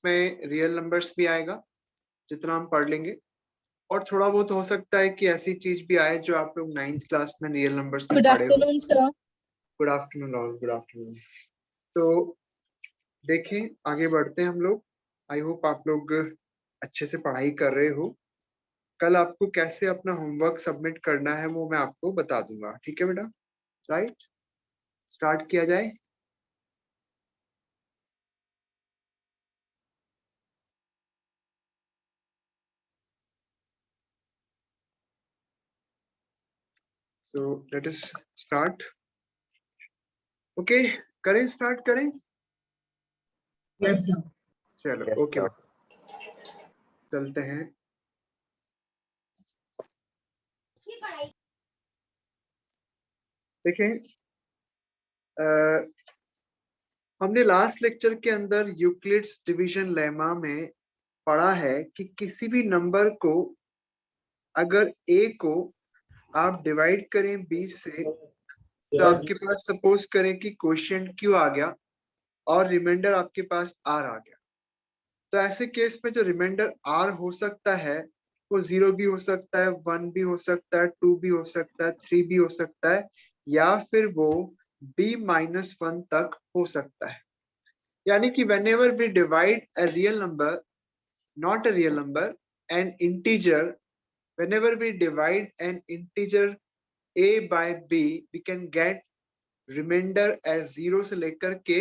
इसमें real numbers भी आएगा जितना हम पढ़ लेंगे, और थोड़ा बहुत हो सकता है कि ऐसी चीज भी आए जो आप लोग 9th क्लास में रियल नंबर्स में गुड पढ़े हो। Afternoon sir. Good afternoon all, good afternoon. तो देखें, आगे बढ़ते हैं हम लोग। आई होप आप लोग अच्छे से पढ़ाई कर रहे हो। कल आपको कैसे अपना होमवर्क सबमिट करना है वो मैं आपको बता दूंगा, ठीक है बेटा? राइट, स्टार्ट किया जाए। So let us start. Okay, करें, स्टार्ट करें। Yes sir. चलो ओके, चलते हैं। देखें, हमने लास्ट लेक्चर के अंदर यूक्लिड्स डिवीजन लेमा में पढ़ा है कि किसी भी नंबर को अगर a को आप डिवाइड करें b से, तो आपके पास सपोज करें कि क्वोशिएंट q आ गया और रिमाइंडर आपके पास r आ गया। तो ऐसे केस में जो रिमाइंडर r हो सकता है वो 0 भी हो सकता है, 1 भी हो सकता है, 2 भी हो सकता है, 3 भी हो सकता है, या फिर वो b-1 तक हो सकता है। यानी कि whenever we divide a real number, not a real number, an integer, whenever we divide an integer a by b, we can get remainder as 0 से लेकर के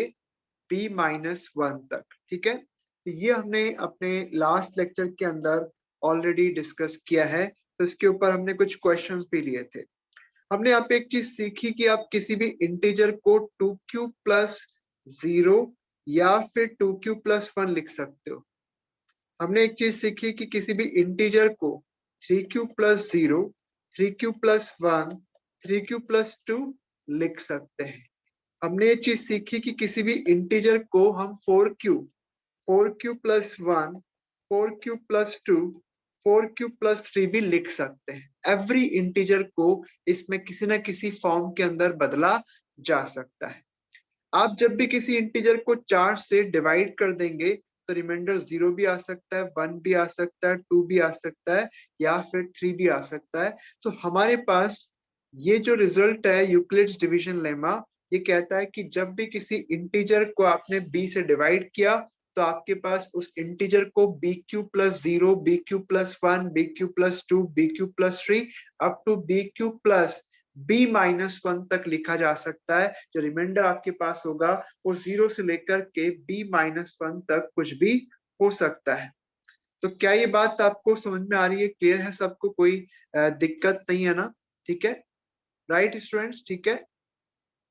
b-1 तक, ठीक है? तो ये हमने अपने लास्ट लेक्चर के अंदर ऑलरेडी डिस्कस किया है, तो इसके ऊपर हमने कुछ क्वेश्चंस भी लिए थे। हमने यहाँ पे एक चीज सीखी कि आप किसी भी इंटीजर को 2q प्लस 0 या फिर 2q प्लस 1 लिख सकते हो। हमने एक चीज सीखी कि किसी भी इंटीजर को 3q plus 0, 3q plus 1, 3q plus 2 लिख सकते हैं। हमने ये चीज सीखी कि किसी भी इंटीजर को हम 4q plus 1, 4q plus 2, 4q plus 3 भी लिख सकते हैं। एवरी इंटीजर को इसमें किसी ना किसी फॉर्म के अंदर बदला जा सकता है। आप जब भी किसी इंटीजर को 4 से डिवाइड कर देंगे तो रिमाइंडर 0 भी आ सकता है, 1 भी आ सकता है, 2 भी आ सकता है, या फिर 3 भी आ सकता है। तो हमारे पास ये जो रिजल्ट है यूक्लिड्स डिवीजन लेमा, ये कहता है कि जब भी किसी इंटीजर को आपने b से डिवाइड किया तो आपके पास उस इंटीजर को bq plus 0, bq plus 1, bq plus 2, bq plus 3 up to bq plus b-1 तक लिखा जा सकता है। जो रिमाइंडर आपके पास होगा वो 0 से लेकर के b-1 तक कुछ भी हो सकता है। तो क्या ये बात आपको समझ में आ रही है? क्लियर है सबको? कोई दिक्कत नहीं है ना? ठीक है, राइट स्टूडेंट्स? ठीक है,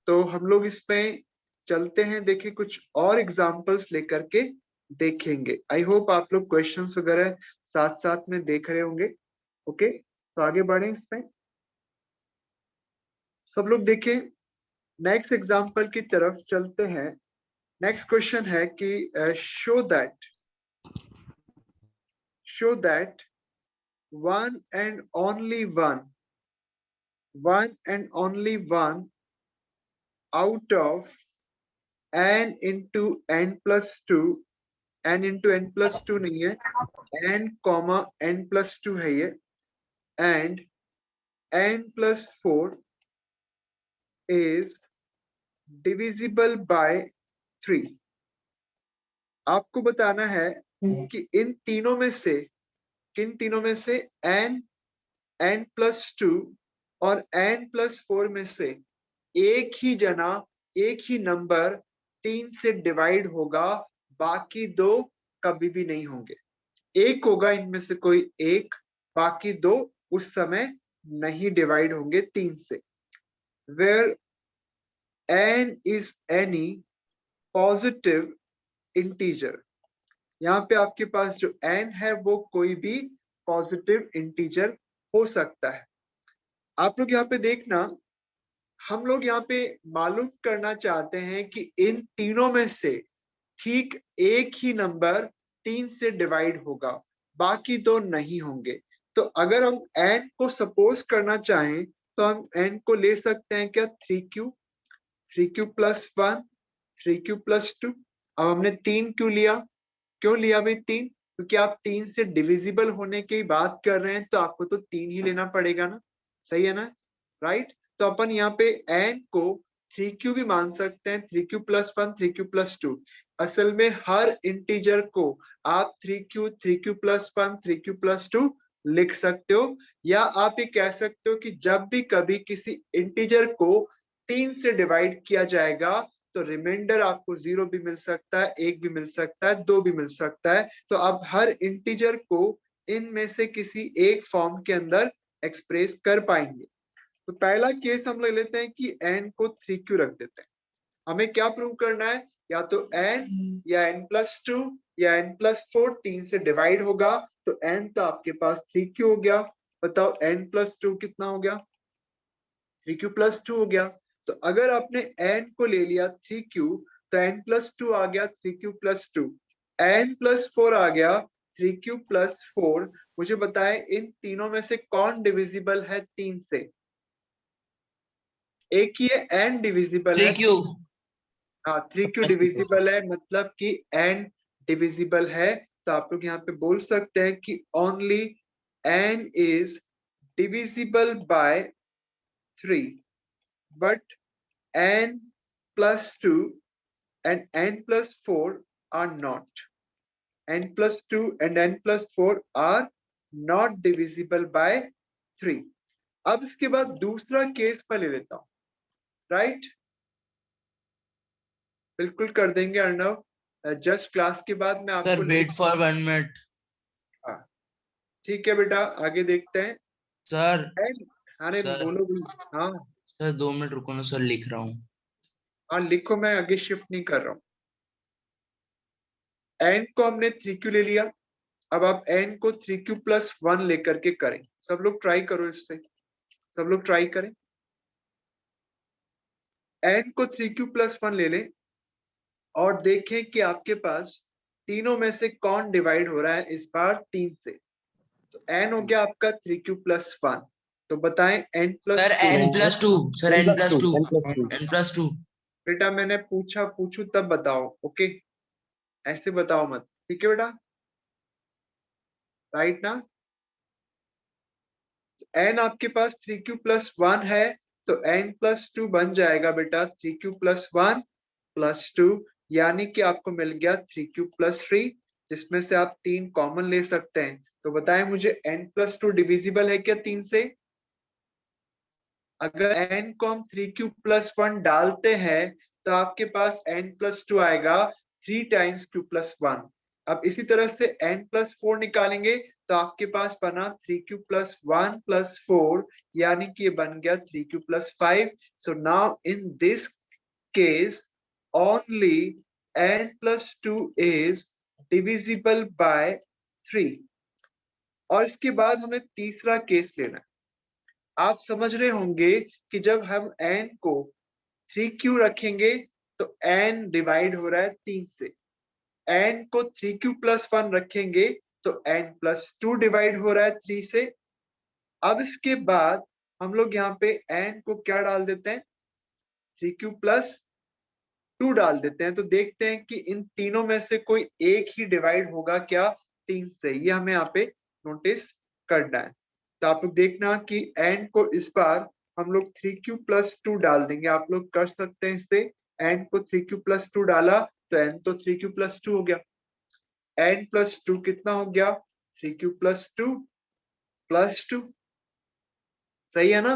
तो हम लोग इसमें चलते हैं। देखें, कुछ और एग्जांपल्स लेकर के देखेंगे। आई होप आप लोग क्वेश्चंस वगैरह साथ साथ में देख रहे होंगे। ओके, तो आगे बढ़े इसमें। सब लोग देखें, नेक्स्ट एग्जांपल की तरफ चलते हैं। नेक्स्ट क्वेश्चन है कि show that one and only one out of n into n plus 2, n into n plus 2 नहीं है, n comma n plus 2 है ये, and n plus 4 is divisible by 3। आपको बताना है कि इन तीनों में से, किन तीनों में से n, n plus 2 और n plus 4 में से एक ही जना, एक ही नंबर 3 से डिवाइड होगा, बाकी दो कभी भी नहीं होंगे। एक होगा इनमें से कोई एक, बाकी दो उस समय नहीं डिवाइड होंगे 3 से। Where n is any positive integer, यहाँ पे आपके पास जो n है वो कोई भी पॉजिटिव इंटीजर हो सकता है। आप लोग यहाँ पे देखना, हम लोग यहाँ पे मालूम करना चाहते हैं कि इन तीनों में से ठीक एक ही नंबर 3 से डिवाइड होगा, बाकी दो नहीं होंगे। तो अगर हम n को सपोज करना चाहें तो हम n को ले सकते हैं क्या? 3q plus 1, 3q plus 2। अब हमने 3q लिया, क्यों लिया भाई 3? क्योंकि आप 3 से डिविजिबल होने की बात कर रहे हैं, तो आपको तो 3 ही लेना पड़ेगा ना, सही है ना, राइट। तो अपन यहाँ पे n को 3q भी मान सकते हैं, 3q प्लस 1, 3q प्लस 2। असल में हर इंटीजर को आप 3q प्लस 1, 3q प्लस 2 लिख सकते हो, या आप ये कह सकते हो कि जब भी कभी किसी इंटीजर को 3 से डिवाइड किया जाएगा तो रिमाइंडर आपको 0 भी मिल सकता है, 1 भी मिल सकता है, 2 भी मिल सकता है। तो आप हर इंटीजर को इनमें से किसी एक फॉर्म के अंदर एक्सप्रेस कर पाएंगे। तो पहला केस हम ले लेते हैं कि n को 3q रख देते हैं। हमें क्या प्रूव करना है? या तो n या n प्लस 2 या n प्लस 4 3 से डिवाइड होगा, तो n तो आपके पास 3q हो गया। बताओ n प्लस 2 कितना हो गया? 3q प्लस 2 हो गया। तो अगर आपने n को ले लिया 3q, तो n प्लस 2 आ गया 3q प्लस 2, n प्लस 4 आ गया 3q प्लस 4। मुझे बताएं इन तीनों में से कौन डिविजिबल है 3 से? एक ही है, n डिविजिबल है 3Q। 3। हाँ 3q डिविजिबल है, मतलब कि n डिविजिबल है। तो आप लोग यहाँ पे बोल सकते हैं कि only n is divisible by 3, but n plus 2 and n plus 4 are not. n plus 2 and n plus 4 are not divisible by 3. अब इसके बाद दूसरा केस मैं ले लेता हूं, राइट? बिल्कुल कर देंगे अर्णव, जस्ट क्लास के बाद मैं सर आपको वेट फॉर 1 मिनट। हाँ, ठीक है बेटा, आगे देखते हैं। सर अरे सर बोलो भी। हाँ सर 2 मिनट रुको ना सर, लिख रहा हूँ। हाँ लिखो, मैं आगे शिफ्ट नहीं कर रहा हूँ। n को हमने 3q ले लिया, अब आप n को 3q प्लस 1 लेकर के करें। सब लोग ट्राई करो इससे, सब लोग ट्राई करें। n को 3q प्लस 1 ले लें और देखें कि आपके पास तीनों में से कौन डिवाइड हो रहा है इस बार 3 से। तो n हो गया आपका 3q प्लस 1। तो बताएं n sir plus 2। n plus 2, sir n n plus plus 2, 2, n plus 2. n plus 2। बेटा मैंने पूछू तब बताओ, ओके? ऐसे बताओ मत, ठीक है बेटा, राइट ना? n आपके पास 3q प्लस 1 है, तो n प्लस 2 बन जाएगा बेटा 3q प्लस 1 प्लस 2, यानी कि आपको मिल गया 3q प्लस 3, जिसमें से आप 3 कॉमन ले सकते हैं। तो बताएं मुझे n प्लस 2 डिविजिबल है क्या 3 से? अगर n को हम 3q प्लस 1 डालते हैं तो आपके पास n प्लस 2 आएगा 3 टाइम्स q प्लस 1। अब इसी तरह से n प्लस 4 निकालेंगे तो आपके पास बना 3q प्लस 1 प्लस 4, यानी कि ये बन गया 3q plus 5। So now in this case only n plus 2 is divisible by 3। और इसके बाद हमें तीसरा केस लेना है। आप समझ रहे होंगे कि जब हम n को 3q रखेंगे तो n डिवाइड हो रहा है 3 से, n को 3q प्लस 1 रखेंगे तो n प्लस 2 डिवाइड हो रहा है 3 से। अब इसके बाद हम लोग यहाँ पे n को क्या डाल देते हैं? 3q प्लस 2 डाल देते हैं। तो देखते हैं कि इन तीनों में से कोई एक ही डिवाइड होगा क्या 3 से, ये हमें यहाँ पे नोटिस करना है। तो आप लोग देखना कि n को इस बार हम लोग 3q प्लस 2 डाल देंगे। आप लोग कर सकते हैं इससे, n को 3q प्लस 2 डाला तो n तो 3q प्लस 2 हो गया, n प्लस 2 कितना हो गया? 3q प्लस 2 प्लस 2, सही है ना?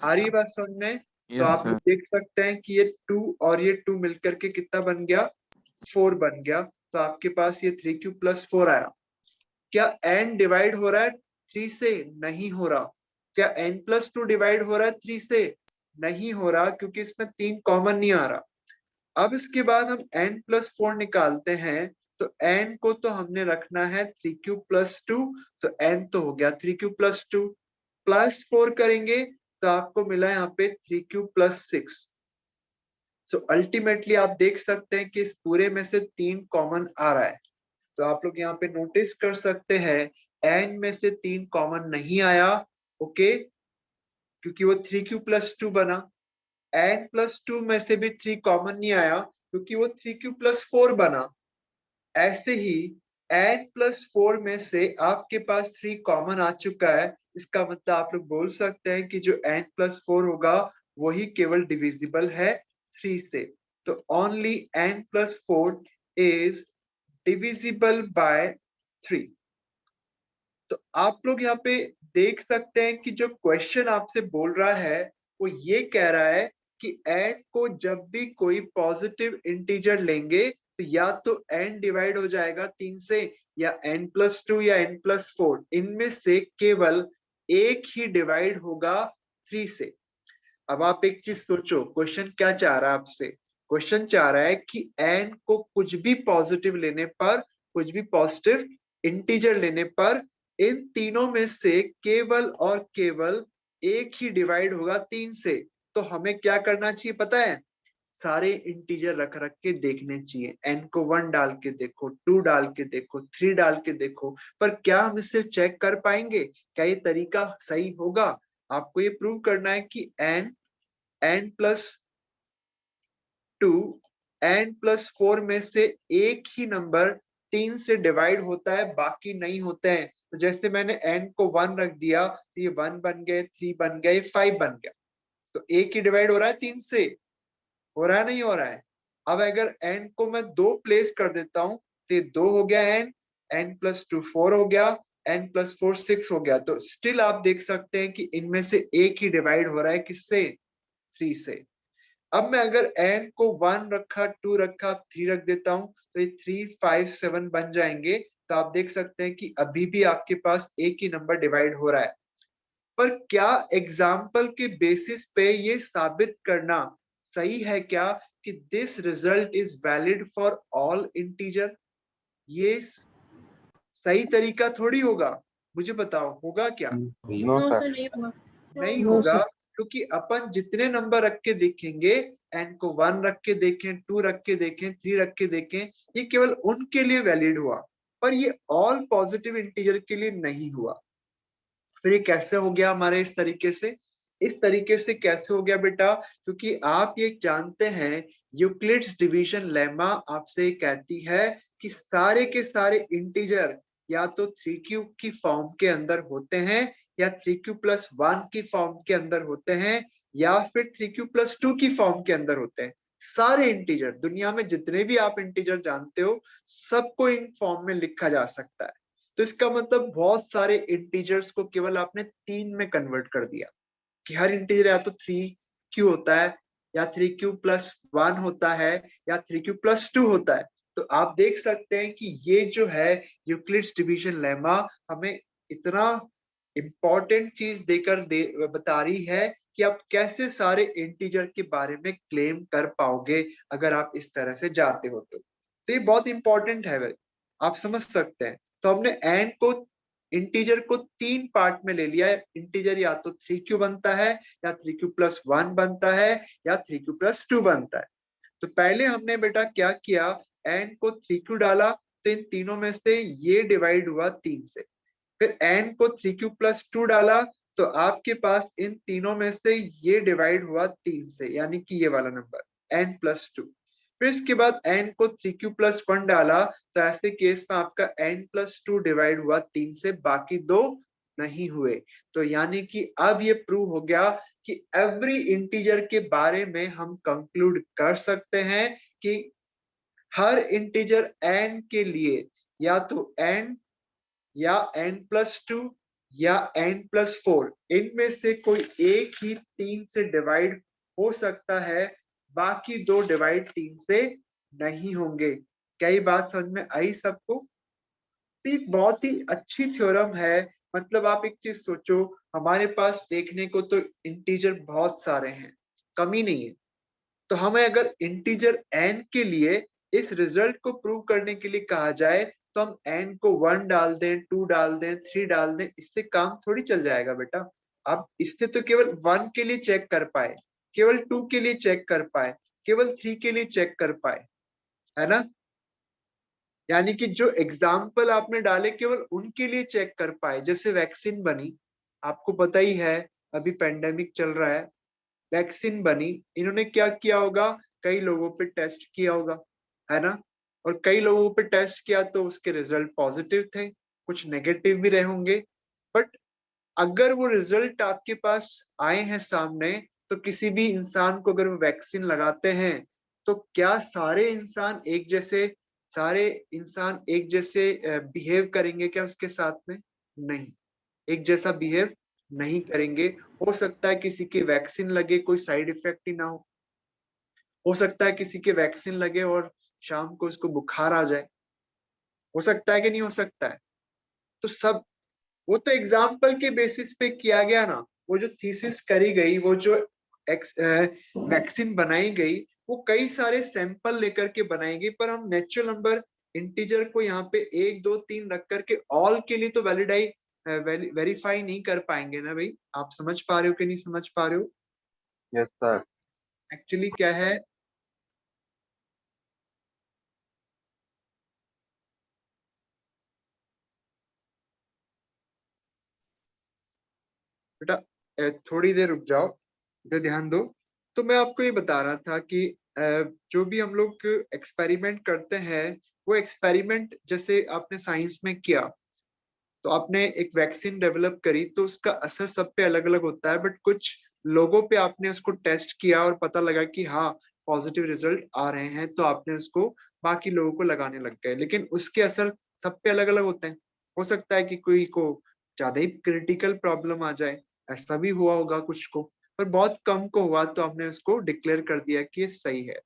आ रही है बात समझ में? तो आप लोग देख सकते हैं कि ये 2 और ये 2 मिलकर के कितना बन गया? 4 बन गया। तो आपके पास ये 3q प्लस 4 आया। क्या n डिवाइड हो रहा है 3 से? नहीं हो रहा। क्या n प्लस 2 डिवाइड हो रहा है 3 से? नहीं हो रहा, क्योंकि इसमें 3 कॉमन नहीं आ रहा। अब इसके बाद हम n प्लस 4 निकालते हैं, तो n को तो हमने रखना है 3q प्लस 2, तो n तो हो गया 3q प्लस 2, प्लस 4 करेंगे तो आपको मिला यहाँ पे 3q प्लस 6। सो अल्टीमेटली आप देख सकते हैं कि इस पूरे में से 3 कॉमन आ रहा है। तो आप लोग यहाँ पे नोटिस कर सकते हैं n में से 3 कॉमन नहीं आया, ओके, क्योंकि वो 3q प्लस 2 बना। n प्लस 2 में से भी 3 कॉमन नहीं आया क्योंकि वो 3q प्लस 4 बना। ऐसे ही n+4 में से आपके पास 3 कॉमन आ चुका है, इसका मतलब आप लोग बोल सकते हैं कि जो n+4 होगा वही केवल डिविजिबल है 3 से। तो only n+4 is divisible by 3। तो आप लोग यहाँ पे देख सकते हैं कि जो क्वेश्चन आपसे बोल रहा है वो ये कह रहा है कि n को जब भी कोई पॉजिटिव इंटीजर लेंगे तो या तो n डिवाइड हो जाएगा 3 से, या n+2 या n+4, इनमें से केवल एक ही डिवाइड होगा 3 से। अब आप एक चीज सोचो, क्वेश्चन क्या चाह रहा है आपसे? क्वेश्चन चाह रहा है कि n को कुछ भी पॉजिटिव लेने पर, कुछ भी पॉजिटिव इंटीजर लेने पर इन तीनों में से केवल और केवल एक ही डिवाइड होगा 3 से। तो हमें क्या करना चाहिए पता है? सारे इंटीजर रख रख के देखने चाहिए। n को 1 डाल के देखो, 2 डाल के देखो, 3 डाल के देखो, पर क्या हम इससे चेक कर पाएंगे? क्या ये तरीका सही होगा? आपको ये प्रूव करना है कि n+2 n+4 में से एक ही नंबर 3 से डिवाइड होता है, बाकी नहीं होते हैं। तो जैसे मैंने n को 1 रख दिया तो ये 1 बन गए, 3 बन गए, 5 बन गया। तो एक ही डिवाइड हो रहा है 3 से, हो रहा है नहीं हो रहा है? अब अगर n को मैं 2 प्लेस कर देता हूं तो ये 2 हो गया n, n+2 4 हो गया, n+4 6 हो गया। तो स्टिल आप देख सकते हैं कि इनमें से एक ही डिवाइड हो रहा है, किससे? 3 से। अब मैं अगर n को 1 रखा, 2 रखा, 3 रख देता हूं तो ये 3 5 7 बन जाएंगे। तो आप देख सकते हैं कि अभी भी आपके पास एक ही नंबर डिवाइड हो रहा है। पर क्या एग्जाम्पल के बेसिस पे ये साबित करना सही है क्या कि this result is valid for all integer? ये सही तरीका थोड़ी होगा। मुझे बताओ, होगा क्या? No sir. नहीं No, होगा, sir. क्योंकि अपन जितने नंबर रख के देखेंगे, n को 1 रख के देखें, 2 रख के देखें, 3 रख के देखें, ये केवल उनके लिए वैलिड हुआ, पर ये ऑल पॉजिटिव इंटीजर के लिए नहीं हुआ। फिर ये कैसे हो गया हमारे इस तरीके से? इस तरीके से कैसे हो गया बेटा? क्योंकि आप ये जानते हैं यूक्लिड्स डिवीजन लेमा आपसे कहती है कि सारे के सारे इंटीजर या तो 3q की फॉर्म के अंदर होते हैं, या 3q+1 की फॉर्म के अंदर होते हैं, या फिर 3q+2 की फॉर्म के अंदर होते हैं। सारे इंटीजर, दुनिया में जितने भी आप इंटीजर जानते हो, सबको इन फॉर्म में लिखा जा सकता है। तो इसका मतलब बहुत सारे इंटीजर्स को केवल आपने 3 में कन्वर्ट कर दिया, कि हर इंटीजर या तो 3q होता है, या 3q+1 होता है, या 3q+2 होता है। तो आप देख सकते हैं कि ये जो है यूक्लिड्स डिवीजन लेमा हमें इतना इंपॉर्टेंट चीज बता रही है कि आप कैसे सारे इंटीजर के बारे में क्लेम कर पाओगे अगर आप इस तरह से जाते हो। तो ये बहुत इंपॉर्टेंट है, आप समझ सकते हैं। तो हमने n को, इंटीजर को 3 पार्ट में ले लिया है। इंटीजर या तो 3q बनता है, या 3q+1 बनता है, या 3q+2 बनता है। तो पहले हमने बेटा क्या किया, n को 3q डाला तो इन तीनों में से ये डिवाइड हुआ 3 से। फिर n को 3q+2 डाला तो आपके पास इन तीनों में से ये डिवाइड हुआ 3 से, यानी कि ये वाला नंबर n+2। फिर इसके बाद n को 3q+1 डाला तो ऐसे केस में आपका n+2 डिवाइड हुआ 3 से, बाकी 2 नहीं हुए। तो यानी कि अब ये प्रूव हो गया कि एवरी इंटीजर के बारे में हम कंक्लूड कर सकते हैं कि हर इंटीजर n के लिए या तो n या n+2 या n+4, इनमें से कोई एक ही 3 से डिवाइड हो सकता है, बाकी 2 डिवाइड 3 से नहीं होंगे। क्या ये बात समझ में आई सबको? तो एक बहुत ही अच्छी थ्योरम है। मतलब आप एक चीज सोचो, हमारे पास देखने को तो इंटीजर बहुत सारे हैं, कमी नहीं है। तो हमें अगर इंटीजर n के लिए इस रिजल्ट को प्रूव करने के लिए कहा जाए तो हम n को 1 डाल दें, 2 डाल दें, 3 डाल दें, इससे काम थोड़ी चल जाएगा बेटा। आप इससे तो केवल 1 के लिए चेक कर पाए, केवल 2 के लिए चेक कर पाए, केवल 3 के लिए चेक कर पाए, है ना? यानी कि जो एग्जाम्पल आपने डाले केवल उनके लिए चेक कर पाए। जैसे वैक्सीन बनी, आपको पता ही है अभी पेंडेमिक चल रहा है, वैक्सीन बनी, इन्होंने क्या किया होगा, कई लोगों पे टेस्ट किया होगा, है ना? और कई लोगों पे टेस्ट किया तो उसके रिजल्ट पॉजिटिव थे, कुछ नेगेटिव भी रहे होंगे। बट अगर वो रिजल्ट आपके पास आए हैं सामने, तो किसी भी इंसान को अगर वो वैक्सीन लगाते हैं तो क्या सारे इंसान एक जैसे बिहेव करेंगे क्या उसके साथ में? नहीं, एक जैसा बिहेव नहीं करेंगे। हो सकता है किसी के वैक्सीन लगे कोई साइड इफेक्ट ही ना हो सकता है किसी के वैक्सीन लगे और शाम को उसको बुखार आ जाए, हो सकता है कि नहीं हो सकता है? तो सब वो तो एग्जाम्पल के बेसिस पे किया गया ना। वो जो थीसिस करी गई, वो जो वैक्सीन बनाई गई, वो कई सारे सैंपल लेकर के बनाई गई, पर हम नेचुरल नंबर इंटीजर को यहाँ पे 1 2 3 रख करके ऑल के लिए तो वेरीफाई नहीं कर पाएंगे ना भाई। आप समझ पा रहे हो कि नहीं समझ पा रहे हो? Yes sir. एक्चुअली क्या है, बेटा थोड़ी देर रुक जाओ, इधर ध्यान दो। तो मैं आपको ये बता रहा था कि जो भी हम लोग एक्सपेरिमेंट करते हैं, वो एक्सपेरिमेंट जैसे आपने साइंस में किया, तो आपने एक वैक्सीन डेवलप करी तो उसका असर सब पे अलग अलग होता है, बट कुछ लोगों पे आपने उसको टेस्ट किया और पता लगा कि हाँ पॉजिटिव रिजल्ट आ रहे हैं, तो आपने उसको बाकी लोगों को लगाने लग गए। लेकिन उसके असर सब पे अलग अलग होते हैं। हो सकता है कि कोई को ज्यादा ही क्रिटिकल प्रॉब्लम आ जाए, ऐसा भी हुआ होगा कुछ को, पर बहुत कम को हुआ तो हमने उसको डिक्लेयर कर दिया कि ये सही है।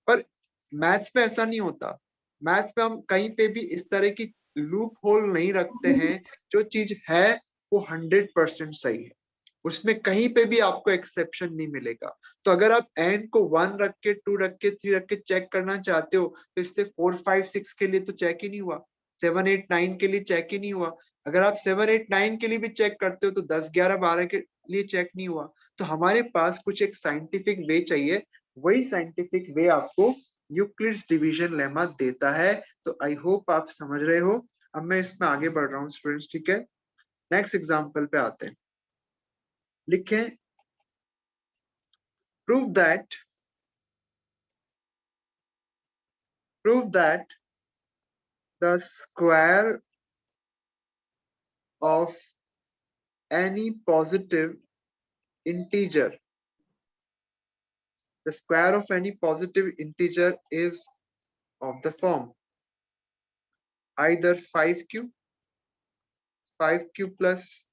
पर मैथ्स में ऐसा नहीं होता। मैथ्स में हम कहीं पे भी इस तरह की लूप होल नहीं रखते हैं। जो चीज है वो 100% सही है, उसमें कहीं पे भी आपको एक्सेप्शन नहीं मिलेगा। तो अगर आप n को 1 रख के 2 रख के 3 रख के चेक करना चाहते हो, तो इससे 4 5 6 के लिए तो चेक ही नहीं हुआ, 7 8 9 के लिए चेक ही नहीं हुआ। अगर आप 7 8 9 के लिए भी चेक करते हो तो 10 11 12 के लिए चेक नहीं हुआ। तो हमारे पास कुछ एक साइंटिफिक वे चाहिए, वही साइंटिफिक वे आपको यूक्लिड्स डिवीजन लेमा देता है। तो आई होप आप समझ रहे हो। अब मैं इसमें आगे बढ़ रहा हूँ स्टूडेंट्स, ठीक है? नेक्स्ट एग्जांपल पे आते हैं। लिखें, prove that the square of any positive integer is of the form either 5q plus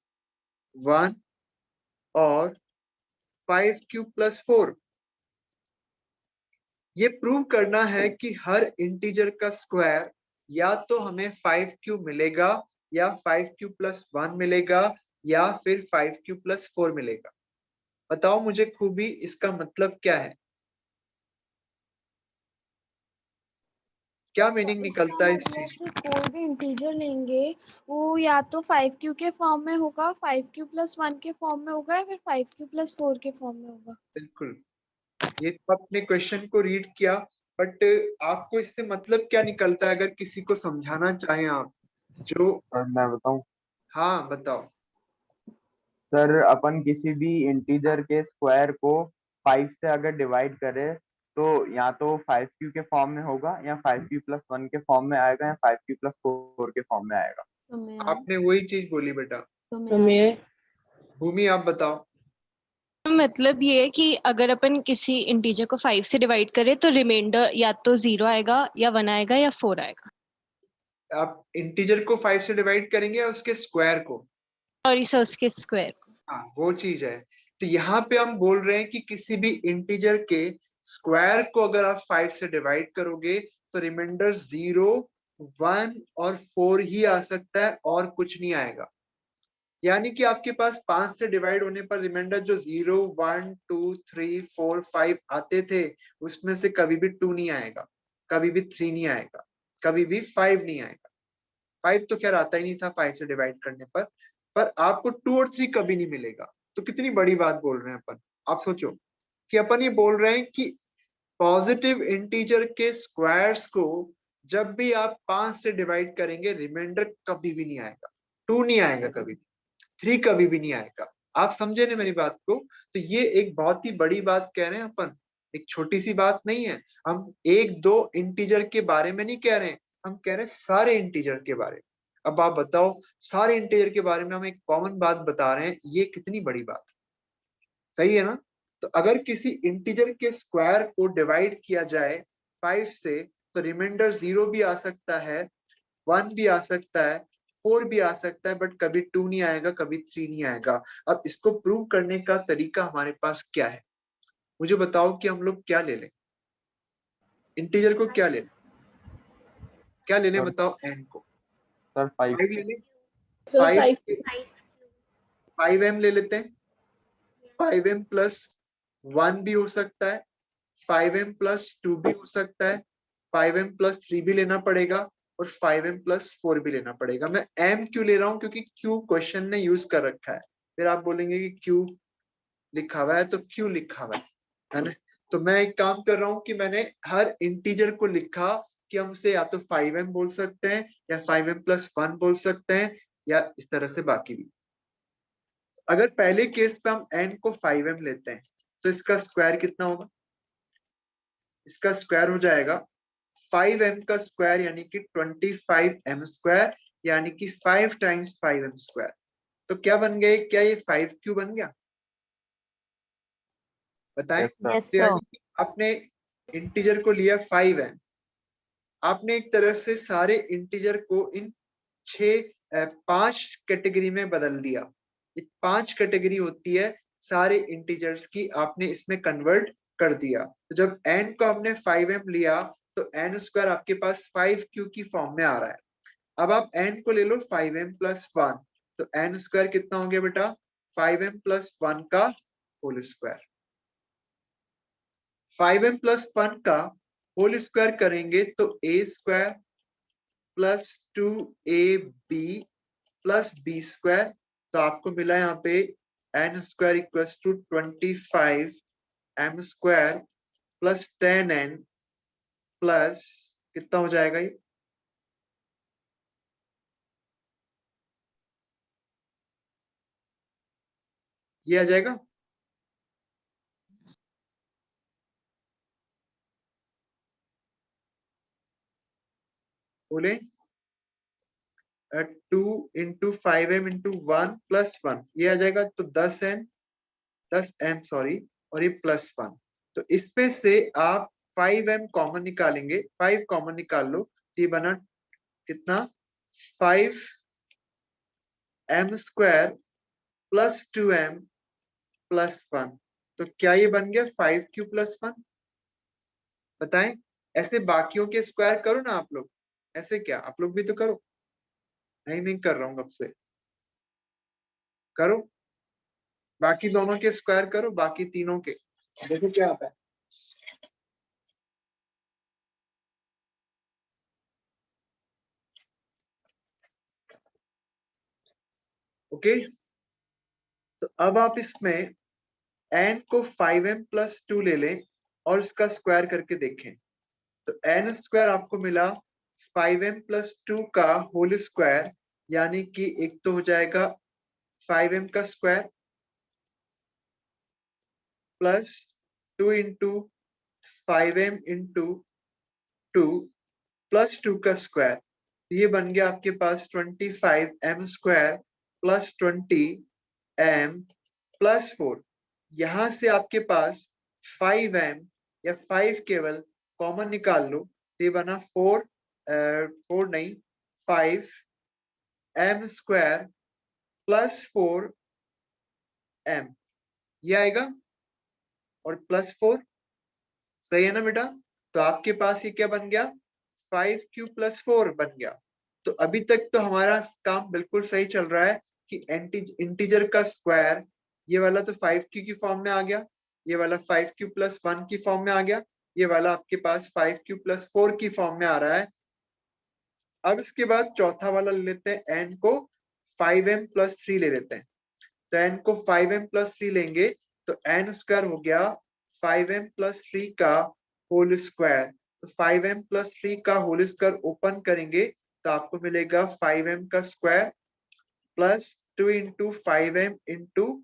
1 और 5q plus 4। ये प्रूव करना है कि हर इंटीजर का स्क्वायर या तो हमें 5q मिलेगा, या 5q plus 1 मिलेगा, या फिर 5q plus 4 मिलेगा। बताओ मुझे खूबी, इसका मतलब क्या है? क्या मीनिंग निकलता है इस चीज? कोई भी इंटीजर लेंगे वो या तो 5q के फॉर्म में होगा, 5q plus 1 के फॉर्म में होगा, या फिर 5q plus 4 के फॉर्म में होगा। बिल्कुल, ये तो आपने क्वेश्चन को रीड किया, बट आपको इससे मतलब क्या निकलता है? अगर किसी को समझाना चाहें आप, जो सर मैं बताऊं? हाँ बताओ। सर अपन किसी भी इंटीजर के स्क्वायर को 5 से अगर डिवाइड करें तो या तो 5q के फॉर्म में होगा, या 5q plus 1 के फॉर्म में आएगा, या 5q plus 4 के फॉर्म में आएगा। आपने वही चीज बोली बेटा। समय भूमि आप बताओ। मतलब ये है कि अगर अपन किसी इंटीजर को 5 से डिवाइड करें तो रिमाइंडर या तो 0 आएगा, या 1 आएगा, या 4 आएगा। आप इंटीजर को 5 से डिवाइड करेंगे या उसके स्क्वायर को? सॉरी सर, उसके स्क्वायर को। हाँ वो चीज है। तो यहाँ पे हम बोल रहे हैं कि किसी भी इंटीजर के स्क्वायर को अगर आप 5 से डिवाइड करोगे तो रिमाइंडर 0 1 और 4 ही आ सकता है, और कुछ नहीं आएगा। यानी कि आपके पास 5 से डिवाइड होने पर रिमाइंडर जो 0 1 2 3 4 5 आते थे, उसमें से कभी भी 2 नहीं आएगा, कभी भी 3 नहीं आएगा, कभी भी 5 नहीं आएगा। 5 तो खैर आता ही नहीं था 5 से डिवाइड करने पर आपको 2 और 3 कभी नहीं मिलेगा। तो कितनी बड़ी बात बोल रहे हैं अपन। आप सोचो कि अपन ये बोल रहे हैं कि पॉजिटिव इंटीजर के स्क्वायर्स को जब भी आप 5 से डिवाइड करेंगे, रिमाइंडर कभी भी नहीं आएगा, 2 नहीं आएगा, कभी 3 कभी भी नहीं आएगा। आप समझे ना मेरी बात को? तो ये एक बहुत ही बड़ी बात कह रहे हैं अपन। एक छोटी सी बात नहीं है। हम एक दो इंटीजर के बारे में नहीं कह रहे हैं, हम कह रहे हैं सारे इंटीजर के बारे में। अब आप बताओ, सारे इंटीजर के बारे में हम एक कॉमन बात बता रहे हैं, ये कितनी बड़ी बात है, सही है ना। तो अगर किसी इंटीजर के स्क्वायर को डिवाइड किया जाए 5 से, तो रिमाइंडर 0 भी आ सकता है, 1 भी आ सकता है, 4 भी आ सकता है, बट कभी 2 नहीं आएगा, कभी 3 नहीं आएगा। अब इसको प्रूव करने का तरीका हमारे पास क्या है, मुझे बताओ कि हम लोग क्या ले लें, इंटीजर को क्या ले लें, क्या ले लें सर बताओ, n को सर 5 5 ले लें, So 5 5. 5m ले लेते हैं, 5m प्लस 1 भी हो सकता है, 5m प्लस 2 भी हो सकता है, 5m प्लस 3 भी लेना पड़ेगा, और 5m प्लस 4 भी लेना पड़ेगा। मैं m क्यों ले रहा हूँ, क्योंकि q क्वेश्चन ने यूज कर रखा है। फिर आप बोलेंगे कि q लिखा हुआ है तो क्यों लिखा हुआ है ना। तो मैं एक काम कर रहा हूँ कि मैंने हर इंटीजर को लिखा कि हम उसे या तो 5m बोल सकते हैं, या 5m प्लस 1 बोल सकते हैं, या इस तरह से बाकी भी। अगर पहले केस पे हम n को 5m लेते हैं, तो इसका स्क्वायर कितना होगा, इसका स्क्वायर हो जाएगा 5m का स्क्वायर, यानी कि 25m स्क्वायर, यानी कि 5 टाइम्स 5m स्क्वायर। तो क्या बन गए, क्या ये 5q बन गया, बताएं। यस सर Yes, तो sir. यानी कि आपने इंटीजर को लिया 5m, आपने एक तरह से सारे इंटीजर को इन 5 कैटेगरी में बदल दिया। 5 कैटेगरी होती है सारे इंटीजर्स की, आपने इसमें कन्वर्ट कर दिया। तो जब n को आपने 5m लिया, तो n स्क्वायर आपके पास 5q की फॉर्म में आ रहा है। अब आप n को ले लो 5m प्लस 1, तो n स्क्वायर कितना हो गया बेटा, 5m प्लस 1 का होल स्क्वायर। 5m प्लस 1 का होल स्क्वायर करेंगे तो a square plus 2ab plus b square, तो आपको मिला यहाँ पे n square equals to 25m square plus 10n plus कितना हो जाएगा ये आ जाएगा, बोले 2 इंटू 5m इंटू 1 प्लस 1, ये आ जाएगा, तो 10m सॉरी, और ये प्लस 1। तो इसमें से आप 5m कॉमन निकालेंगे, 5 कॉमन निकाल लो, तो ये बना कितना 5m square plus 2m plus 1। तो क्या ये बन गया 5q प्लस 1, बताएं। ऐसे बाकियों के स्क्वायर करो ना आप लोग, ऐसे क्या आप लोग भी तो करो, नहीं कर रहा हूँ अब से, करो बाकी दोनों के स्क्वायर करो, बाकी तीनों के, देखो क्या आता है। ओके, तो अब आप इसमें n को 5m प्लस 2 ले लें और इसका स्क्वायर करके देखें, तो n स्क्वायर आपको मिला 5m प्लस 2 का होल स्क्वायर, यानी कि एक तो हो जाएगा 5m का square plus 2 into 5m into 2 plus 2 का स्क्वायर, ये बन गया आपके पास 25m square plus 20m plus 4। यहां से आपके पास 5m या 5 केवल कॉमन निकाल लो, ये बना 4 नहीं 5m स्क्वायर प्लस 4m, ये आएगा, और प्लस 4, सही है ना बेटा। तो आपके पास ये क्या बन गया 5q प्लस 4 बन गया। तो अभी तक तो हमारा काम बिल्कुल सही चल रहा है कि इंटीजर का स्क्वायर, ये वाला तो 5q की फॉर्म में आ गया, ये वाला 5q प्लस 1 की फॉर्म में आ गया, ये वाला आपके पास 5q प्लस 4 की फॉर्म में आ रहा है। अब इसके बाद चौथा वाला ले लेते हैं, n को 5m प्लस 3 ले लेते हैं। तो n को 5m प्लस 3 लेंगे, तो n स्क्वायर हो गया 5m प्लस 3 का होल स्क्वायर। तो 5m प्लस 3 का होल स्क्वायर ओपन करेंगे तो आपको मिलेगा 5m का square plus 2 into 5m into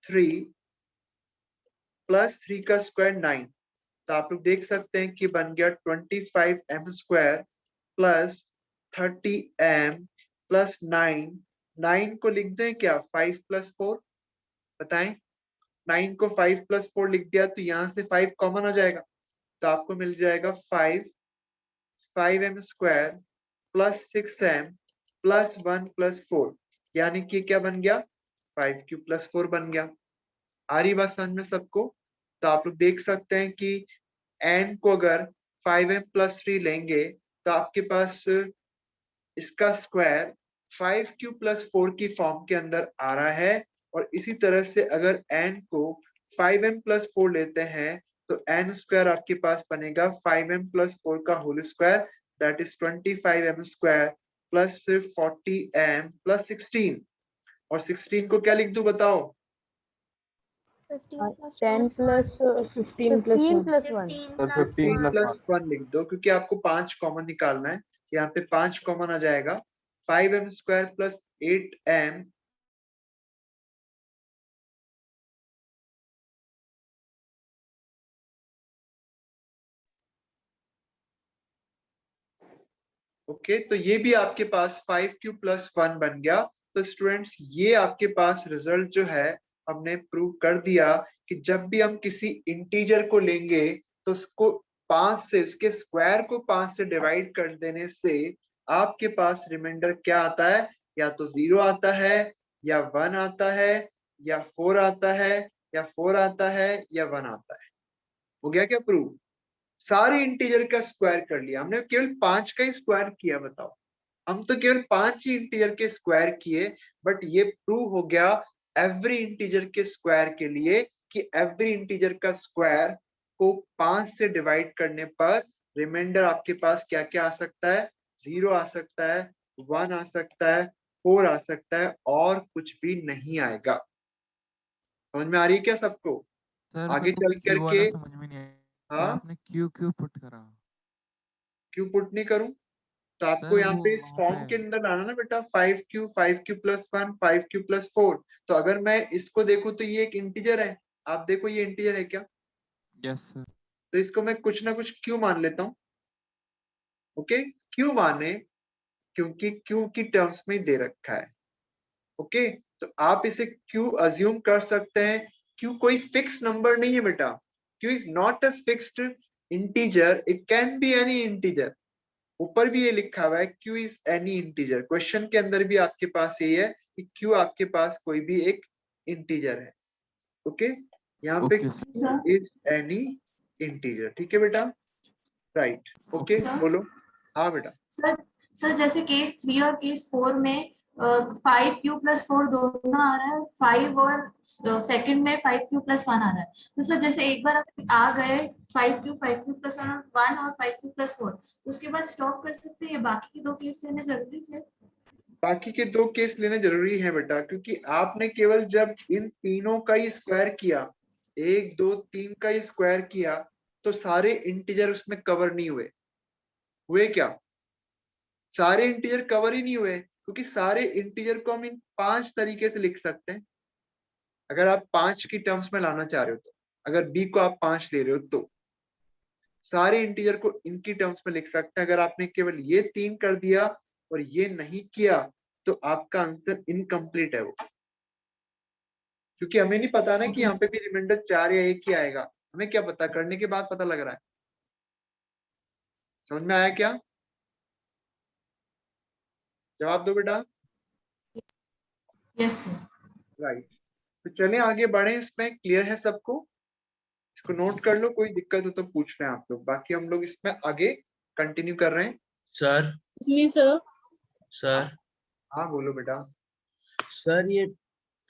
3 plus 3 का स्क्वायर 9। तो आप लोग देख सकते हैं कि बन गया 25m² प्लस 30m प्लस 9 को लिख दें क्या 5 + 4, बताएं 9 को 5 + 4 लिख दिया तो यहाँ से 5 कॉमन आ जाएगा, तो आपको मिल जाएगा 5m² plus 6m plus 1 plus 4, यानी कि क्या बन गया 5q + 4 बन गया। आ रही बात समझ में सबको? तो आप लोग देख सकते हैं कि n को अगर 5m + 3 लेंगे तो आपके पास इसका स्क्वायर 5q + 4 की फॉर्म के अंदर आ रहा है, और इसी तरह से अगर n को 5m + 4 लेते हैं तो n² आपके पास बनेगा 5m + 4 का whole square, that is 25m² plus 40m plus 16, और 16 को क्या लिख दूं बताओ? 15 plus 10 1 plus 15 plus 15 1. plus 1. Sir 15 plus + 1. 1 लिख दो, क्योंकि आपको 5 कॉमन निकालना है, यहाँ पे 5 कॉमन आ जाएगा। 5m² प्लस 8m ओके, तो ये भी आपके पास 5q + 1 बन गया। तो स्टूडेंट्स ये आपके पास रिजल्ट जो है हमने प्रूव कर दिया कि जब भी हम किसी इंटीजर को लेंगे तो उसको 5 से, उसके स्क्वायर को 5 से डिवाइड कर देने से आपके पास रिमाइंडर क्या आता है? या तो 0 आता है, या 1 आता है, या 4 आता है, या 4 आता है, या 1 आता है। हो गया क्या प्रूव? सारे इंटीजर का स्क्वायर कर लिया हमने, केवल 5 का ही स्क्वायर किया। बताओ, हम तो केवल 5 ही इंटीजर के स्क्वायर किए, बट ये प्रूव हो गया एवरी इंटीजर के स्क्वायर के लिए कि एवरी इंटीजर का स्क्वायर को 5 से डिवाइड करने पर रिमाइंडर आपके पास क्या क्या आ सकता है? 0 आ सकता है, 1 आ सकता है, 4 आ सकता है, और कुछ भी नहीं आएगा। समझ में आ रही है क्या सबको? सर आगे मेरे को चल क्यू वाला करके समझ में नहीं आया। सर हाँ, आपने क्यू क्यू पुट करा? क्यों पुट नहीं करूं? तो आपको सर यहाँ वो पे इस वहाँ फॉर्म के पे अंदर लाना ना बेटा, 5q + 1 5q + 4। तो अगर मैं इसको देखूं तो ये एक इंटीजर है, आप देखो ये इंटीजर है क्या? Yes sir. तो इसको मैं कुछ ना कुछ q मान लेता हूँ। ओके, q माने क्योंकि q की टर्म्स में दे रखा है। ओके, तो आप इसे q अज्यूम कर सकते हैं। q कोई फिक्स नंबर नहीं है बेटा, q is not a fixed integer, it can be any integer. ऊपर भी ये लिखा हुआ है q is any integer, question के अंदर भी आपके पास ये है कि q आपके पास कोई भी एक इंटीजर है। ओके, यहाँ पे okay sir. q is any integer, ठीक है बेटा? Right, okay, okay. बोलो। हाँ बेटा। सर जैसे केस 3 और केस 4 में 5q + 4 दोनों आ रहा है, 5 और सेकंड में 5q + 1 आ रहा है। तो सर जैसे एक बार आप आ गए 5q + 1 और 5q + 4, तो उसके बाद स्टॉप कर सकते हैं, बाकी के 2 केस लेने जरूरी थे? बाकी के 2 केस लेने जरूरी है बेटा, क्योंकि आपने केवल जब इन तीनों का ही स्क्वायर किया, 1 2 3 का ही स्क्वायर किया, तो सारे इंटीजर उसमें कवर नहीं हुए। हुए क्या? सारे इंटीजर कवर ही नहीं हुए, क्योंकि सारे इंटीजर को हम इन 5 तरीके से लिख सकते हैं। अगर आप 5 की टर्म्स में लाना चाह रहे हो तो, अगर b को आप 5 ले रहे हो तो सारे इंटीजर को इनकी टर्म्स में लिख सकते हैं। अगर आपने केवल ये 3 कर दिया और ये नहीं किया तो आपका आंसर इनकम्प्लीट है वो, क्योंकि हमें नहीं पता ना कि यहाँ पे भी रिमाइंडर 4 या 1 ही आएगा। हमें क्या पता, करने के बाद पता लग रहा है। समझ में आया क्या? जवाब दो बेटा। Yes sir. राइट, तो चलिए आगे बढ़े, इसमें क्लियर है सबको? इसको नोट कर लो, कोई दिक्कत हो तो पूछ लें आप लोग, बाकी हम लोग इसमें आगे कंटिन्यू कर रहे हैं। सर सर सर हाँ बोलो बेटा। सर ये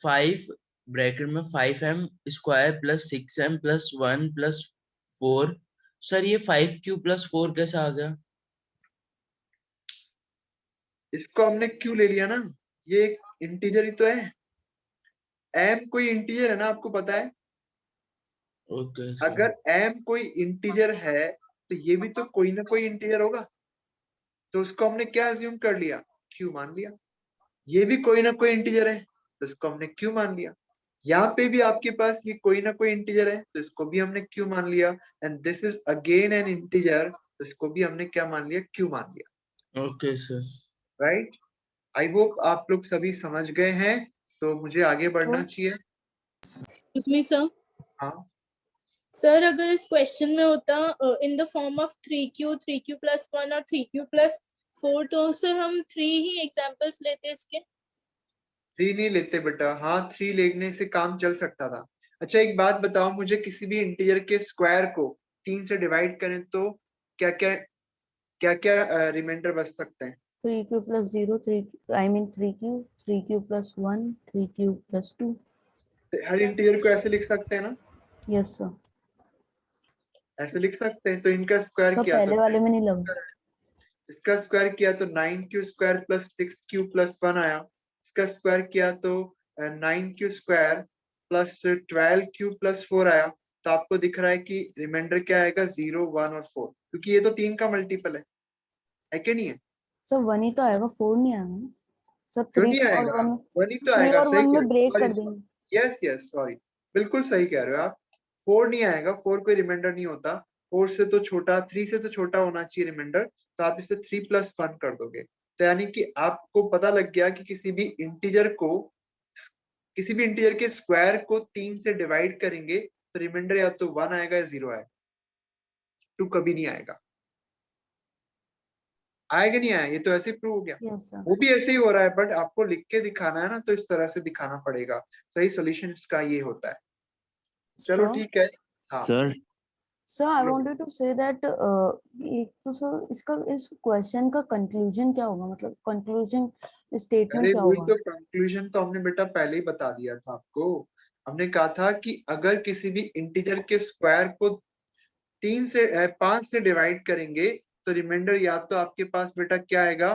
5 ब्रैकेट में 5m² plus 6m plus 1 plus 4, sir ये 5q + 4 कैसे आ गया? इसको हमने क्यों ले लिया ना, ये एक इंटीजर ही तो है। m कोई इंटीजर है ना, आपको पता है। Okay sir. अगर m कोई इंटीजर है तो ये भी तो कोई ना कोई इंटीजर होगा, तो उसको हमने क्या अज्यूम कर लिया? q मान लिया। ये भी कोई ना कोई इंटीजर है तो इसको हमने q मान लिया। यहाँ पे भी आपके पास ये कोई ना कोई इंटीजर है, तो इसको भी हमने q मान लिया, and this is again an integer, तो इसको भी हमने क्या मान लिया, q मान लिया, okay sir. Right. I hope आप लोग सभी समझ गए हैं, तो मुझे आगे बढ़ना चाहिए। Excuse me, sir. हाँ सर अगर इस क्वेश्चन में होता in the form of 3q plus 1 और 3q plus 4, तो सर हम 3 ही एग्जांपल्स लेते इसके। 3 नहीं लेते बेटा, हाँ 3 लेने से काम चल सकता था। अच्छा एक बात बताओ मुझे, किसी भी इंटीजर के स्क्वायर को 3 से डिवाइड करें तो क्या क्या रिमाइंडर बच सकते हैं? 3q plus 0, 3q plus 1, 3q plus 2. हर इंटीजर को ऐसे लिख सकते हैं ना, Yes sir. ऐसे लिख सकते हैं। तो इनका स्क्वायर तो किया पहले तो वाले में नहीं लगा। इसका स्क्वायर किया तो 9q square plus 6q plus 1 आया। इसका स्क्वायर किया तो 9q square plus 12q plus 4 आया। तो आपको दिख रहा है कि रिमाइंडर क्या आएगा, 0, 1 और 4, क्योंकि ये तो 3 का मल्टीपल है कि नहीं है? सर 1 ही तो आएगा, 4 नहीं आएगा ना। सर क्यों 3 नहीं और आएगा, 1, 1 ही तो 3 आएगा, और सही 1 कह में ब्रेक रहे कर हो। देंगे। यस यस सॉरी, बिल्कुल सही कह रहे हो आप। 4 नहीं आएगा, 4 कोई रिमाइंडर नहीं होता। 4 से तो छोटा, 3 से तो छोटा होना चाहिए रिमाइंडर, तो आप इसे 3 प्लस 1 कर दोगे। तो यानी कि आपको पता लग गया कि किसी भी इंटीजर के स्क्वायर को 3 से डिवाइड करेंगे तो रिमाइंडर या तो 1 आएगा या 0 आएगा, 2 कभी नहीं आएगा। आएगा नहीं आया, ये तो ऐसे प्रूव हो गया। Yes sir. वो भी ऐसे ही हो रहा है, बट आपको लिख के दिखाना है ना, तो इस तरह से दिखाना पड़ेगा। सही सॉल्यूशन इसका ये होता है। चलो ठीक है। हाँ sir sir I wanted to say that एक तो सर इसका इस क्वेश्चन का कंक्लूजन क्या होगा, मतलब कंक्लूजन स्टेटमेंट अरे क्या वही होगा? तो कंक्लूजन तो हमने बेटा पहले ही बता दिया था आपको। हमने कहा था कि अगर किसी भी इंटीजर के स्क्वायर को 5 से डिवाइड करेंगे तो रिमाइंडर या तो आपके पास बेटा क्या आएगा,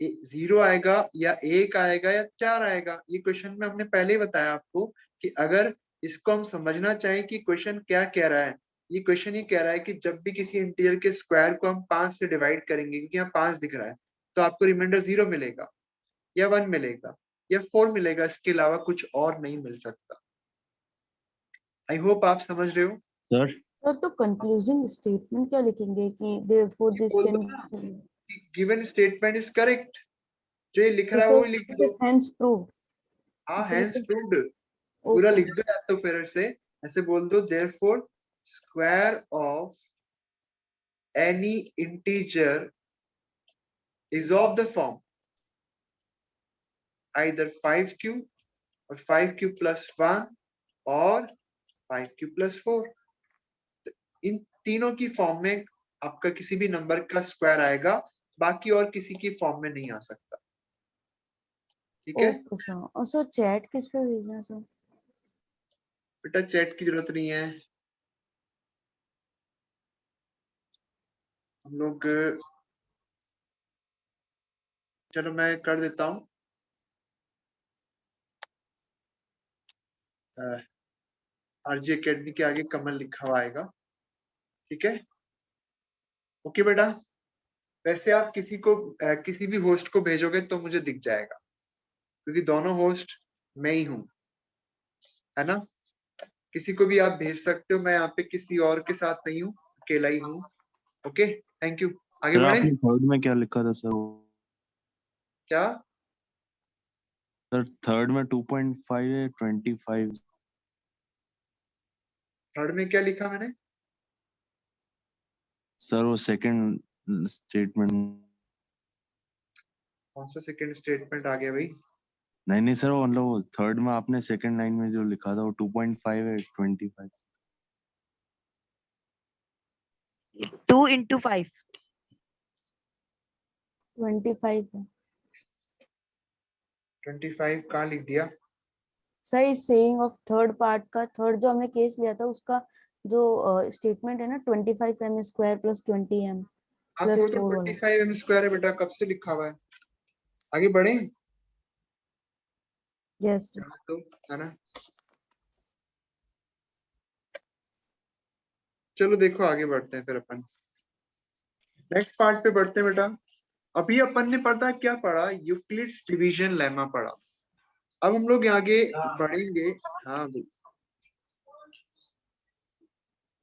0 आएगा या 1 आएगा या 4 आएगा। ये क्वेश्चन में हमने पहले ही बताया आपको कि अगर इसको हम समझना चाहें कि क्वेश्चन क्या कह रहा है, ये क्वेश्चन ही कह रहा है कि जब भी किसी इंटीजर के स्क्वायर को हम 5 से डिवाइड करेंगे, क्योंकि यहाँ 5 दिख रहा है, तो आपको रिमाइंडर 0 मिलेगा या 1 मिलेगा या 4 मिलेगा, इसके अलावा कुछ और नहीं मिल सकता। आई होप आप समझ रहे हो। सर सर तो कंक्लूजिंग स्टेटमेंट क्या लिखेंगे कि देयरफॉर दिस बोल दो कैन ना, गिवन स्टेटमेंट इज करेक्ट, जो ये लिख रहा है वो ही लिख दो। सिर्फ हेंस प्रूव्ड। हाँ ऐसे हैंस लिखे? प्रूव्ड पूरा ओके लिख दो, या तो फिर से ऐसे बोल दो, therefore square of any integer is of the form either 5q और 5q प्लस 1 और 5q प्लस 4। इन तीनों की फॉर्म में आपका किसी भी नंबर का स्क्वायर आएगा, बाकी और किसी की फॉर्म में नहीं आ सकता। ठीक है ओके सर। और सर चैट किस पे भेजना है सर? बेटा, चैट की जरूरत नहीं है। हम लोग, चलो मैं कर देता हूँ। आरजी एकेडमी के आगे कमल लिखा हुआ आएगा, ठीक है। ओके बेटा, वैसे आप किसी भी होस्ट को भेजोगे तो मुझे दिख जाएगा, क्योंकि दोनों होस्ट मैं ही हूँ, है ना। किसी को भी आप भेज सकते हो, मैं यहाँ पे किसी और के साथ नहीं हूँ, अकेला ही हूँ। Okay thank you. आगे सर बढ़े। आपने थर्ड में क्या लिखा था सर? क्या सर थर्ड में 2.5 है, 25। थर्ड में क्या लिखा मैंने? सर वो सेकंड स्टेटमेंट। कौन सा सेकंड स्टेटमेंट आ गया भाई? नहीं सर, वो मतलब थर्ड में आपने सेकंड लाइन में जो लिखा था वो 2.5 है, 25। 2 into 5. 25 है 25 कहाँ लिख दिया? सर। इस सेइंग ऑफ थर्ड पार्ट का, थर्ड जो हमने केस लिया था उसका जो स्टेटमेंट है ना, 25m स्क्वायर प्लस 20m हाँ प्लस तो वो तो 4 वाला। 25m स्क्वायर है बेटा, कब से लिखा हुआ है। आगे बढ़े यस तो, है ना। चलो देखो आगे बढ़ते हैं फिर अपन नेक्स्ट पार्ट पे बढ़ते हैं बेटा। अभी अपन ने पढ़ा क्या पढ़ा, यूक्लिड्स डिवीजन लेमा पढ़ा। अब हम लोग आगे बढ़ेंगे। हाँ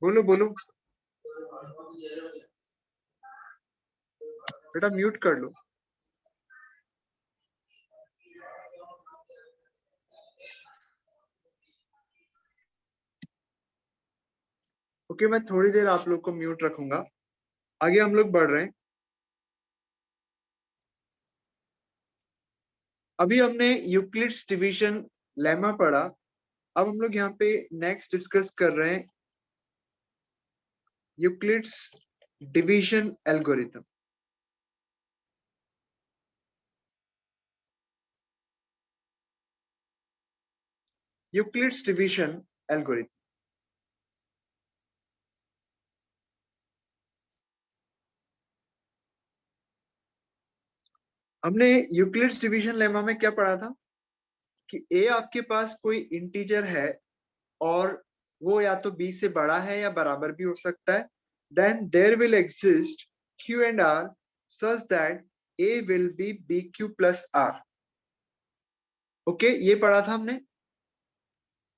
बोलो बोलो बेटा, म्यूट कर लो। ओके, मैं थोड़ी देर आप लोग को म्यूट रखूंगा। आगे हम लोग बढ़ रहे हैं। अभी हमने यूक्लिड्स डिवीजन लेमा पढ़ा। अब हम लोग यहाँ पे नेक्स्ट डिस्कस कर रहे हैं Euclid's division algorithm. Euclid's division algorithm. हमने यूक्लिड्स डिवीजन लेमा में क्या पढ़ा था कि ए आपके पास कोई इंटीजर है और वो या तो बी से बड़ा है या बराबर भी हो सकता है, then there will exist Q and R such that A will be BQ plus R। Okay, ये पढ़ा था हमने।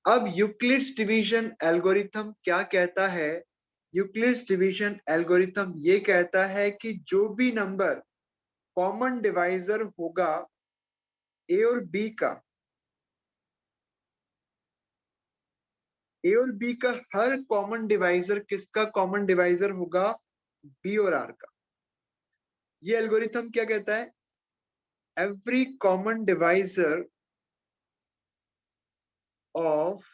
अब यूक्लिड्स डिवीजन एल्गोरिथम क्या कहता है? यूक्लिड्स डिवीजन एल्गोरिथम ये कहता है कि जो भी नंबर कॉमन डिवाइजर होगा ए और बी का, ए और बी का हर कॉमन डिवाइजर किसका कॉमन डिवाइजर होगा? बी और आर का। ये एल्गोरिथम क्या कहता है? Every common divisor of